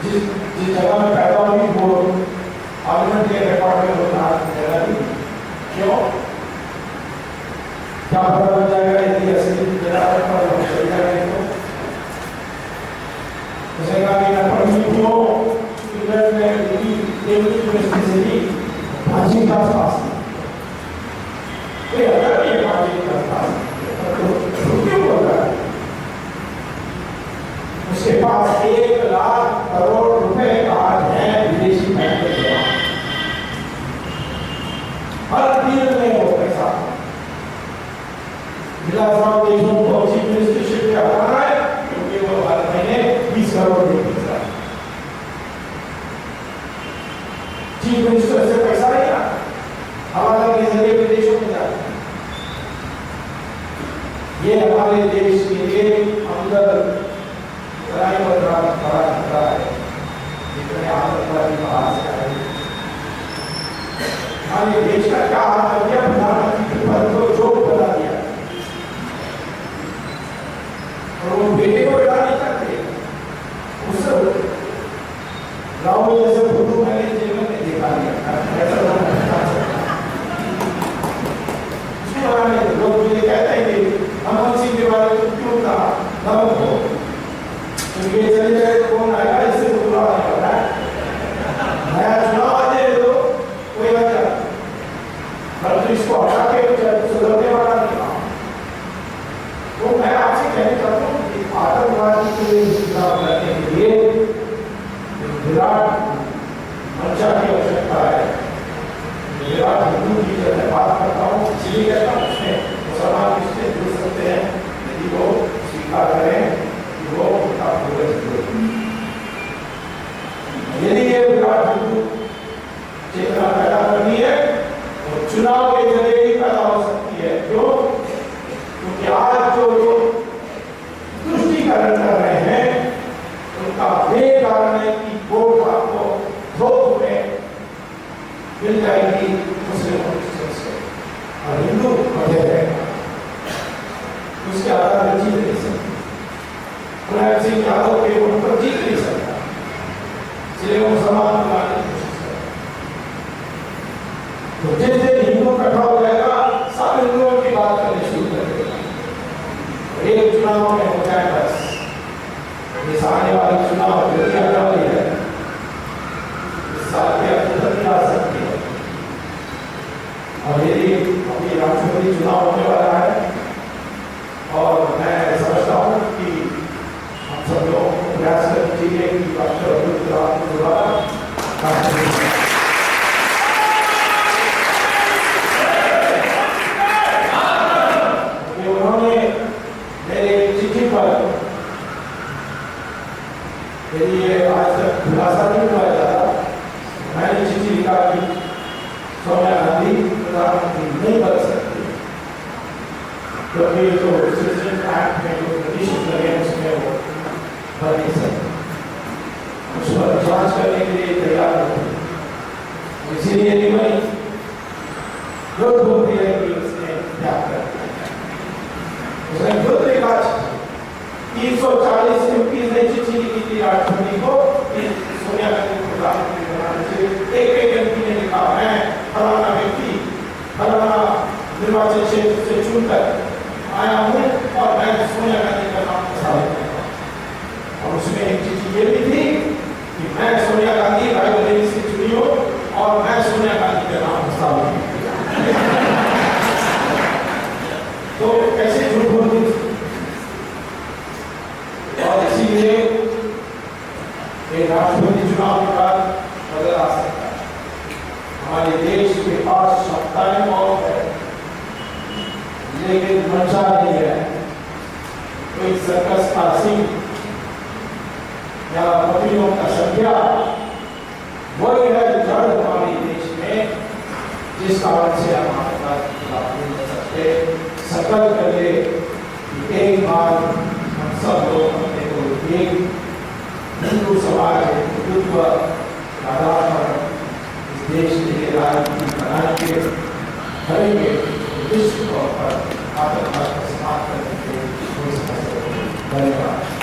जिस जगह में पैदा हुई वो पार्लियामेंट के रिकॉर्ड में होता जगह थी। क्यों? क्या पता बन जाएगा यदि असली जगह पर चल जाएगा तो उसे कहा कि मैं पढ़ी क्यों इंग्लैंड में यूनिवर्सिटी से ही 5वीं क्लास पास ये अगर ये 5वीं क्लास पास तो क्यों बोल रहा है? उसके पास 1 लाख करोड़ रुपए का है विदेशी बैंक में जमा। हर दिन में वो पैसा विलासराव देशमुख को चीफ मिनिस्टरशिप पे हटाना है क्योंकि वो हर महीने 20 करोड़ देता है। चीफ मिनिस्टर से पैसा नहीं आता, हवाला के जरिए विदेशों में जाता है। ये हमारे देश के लिए अंदर लड़ाई और बड़ा खतरा है। जितने आतंकवादी बाहर से आए हमारे देश का क्या हाल कर दिया, प्रधानमंत्री के पद को जोक बना दिया और वो बेटे को बिठा नहीं सकते। उससे राहुल जैसे फोटो मैंने जेल में देखा ऐसा लोग मुझे कहते हैं कि मनमोहन सिंह के बारे में क्यों कहा नमक हो, क्योंकि चले जाए तो कौन आएगा, इससे बुरा नहीं होता है। नया चुनाव आ जाए तो कोई वजह परंतु इसको हटा के सुधरने वाला नहीं कहा। तो मैं आपसे कहना चाहता हूँ कि आतंकवादी के खिलाफ लड़ने के लिए विराट मंचा की आवश्यकता है। विराट हिंदू की जब मैं बात करता हूँ इसलिए कहता हूँ उसमें मुसलमान रिश्ते जुड़ सकते हैं यदि वो स्वीकार करें कि वो उनका पूर्वज थे। यदि ये विराट हिंदू चेतना पैदा करनी है तो चुनाव के जरिए ही पैदा हो सकती है। क्यों? क्योंकि आज जो लोग तुष्टिकरण कर रहे हैं उनका वे कारण है कि वोट आपको थोक में मिल जाएगी मुस्लिमों से और हिंदू बढ़े रहेगा, उसके आधार पर जीत नहीं सकते। मुलायम सिंह यादव के वोट पर जीत नहीं सकता, इसलिए वो मुसलमान बनाने की कोशिश करते। तो जिस दिन हिंदू इकट्ठा हो जाएगा सब हिंदुओं की बात करनी शुरू कर देगा। एक चुनाव में हो जाए बस, इस आने वाले चुनाव जल्दी आने वाली है, इस साल के अंदर आ सकती है। और यदि अभी राष्ट्रपति चुनाव होने वाला है और मैं समझता हूँ कि हम सब लोग प्रयास करना चाहिए कि राष्ट्रपति चुनाव को दोबारा उन्होंने मेरे चिट्ठी पर यदि ये आज तक खुलासा नहीं हुआ जाता, मैंने चिट्ठी लिखा कि सोनिया गांधी प्रधानमंत्री नहीं बन सकती क्योंकि जो सिटीजन एक्ट में जो कंडीशन लगे उसमें वो बन नहीं सकते। उस पर जांच करने के लिए तैयार होती, इसीलिए नहीं बनी। लोग बोलते हैं कि उसने त्याग कर दिया। उसने खुद लिखा 340 एमपी ने चिट्ठी लिखी थी राष्ट्रपति को कि सोनिया गांधी को प्रधानमंत्री बनाने से। एक एमपी ने लिखा मैं फलाना व्यक्ति फलाना निर्वाचन क्षेत्र से चुनकर आया हूँ और मैं सोनिया गांधी का नाम प्रस्तावित करता हूँ। और उसमें एक चिट्ठी ये भी थी कि मैं सोनिया गांधी रायबरेली से चुनी हूँ और मैं सोनिया गांधी का नाम प्रस्तावित तो कैसे झूठ बोलती। और इसीलिए राष्ट्रपति चुनाव के बाद बदल आ सकता है। हमारे देश के पास क्षमताएं बहुत है लेकिन मंशा नहीं है। कोई सर्कस का सिंह या वकीलों का संख्या वही है जड़ हमारे देश में, जिस कारण से हमारे पास नहीं कर सकते। संकल्प करिए कि एक बार हम सब लोग अपने को एक हिंदू समाज हिंदुत्व आधार पर इस देश के लिए राजनीति बनाएंगे, करेंगे, विश्व तौर पर आतंकवाद को समाप्त करने के लिए कोई समस्या नहीं। धन्यवाद।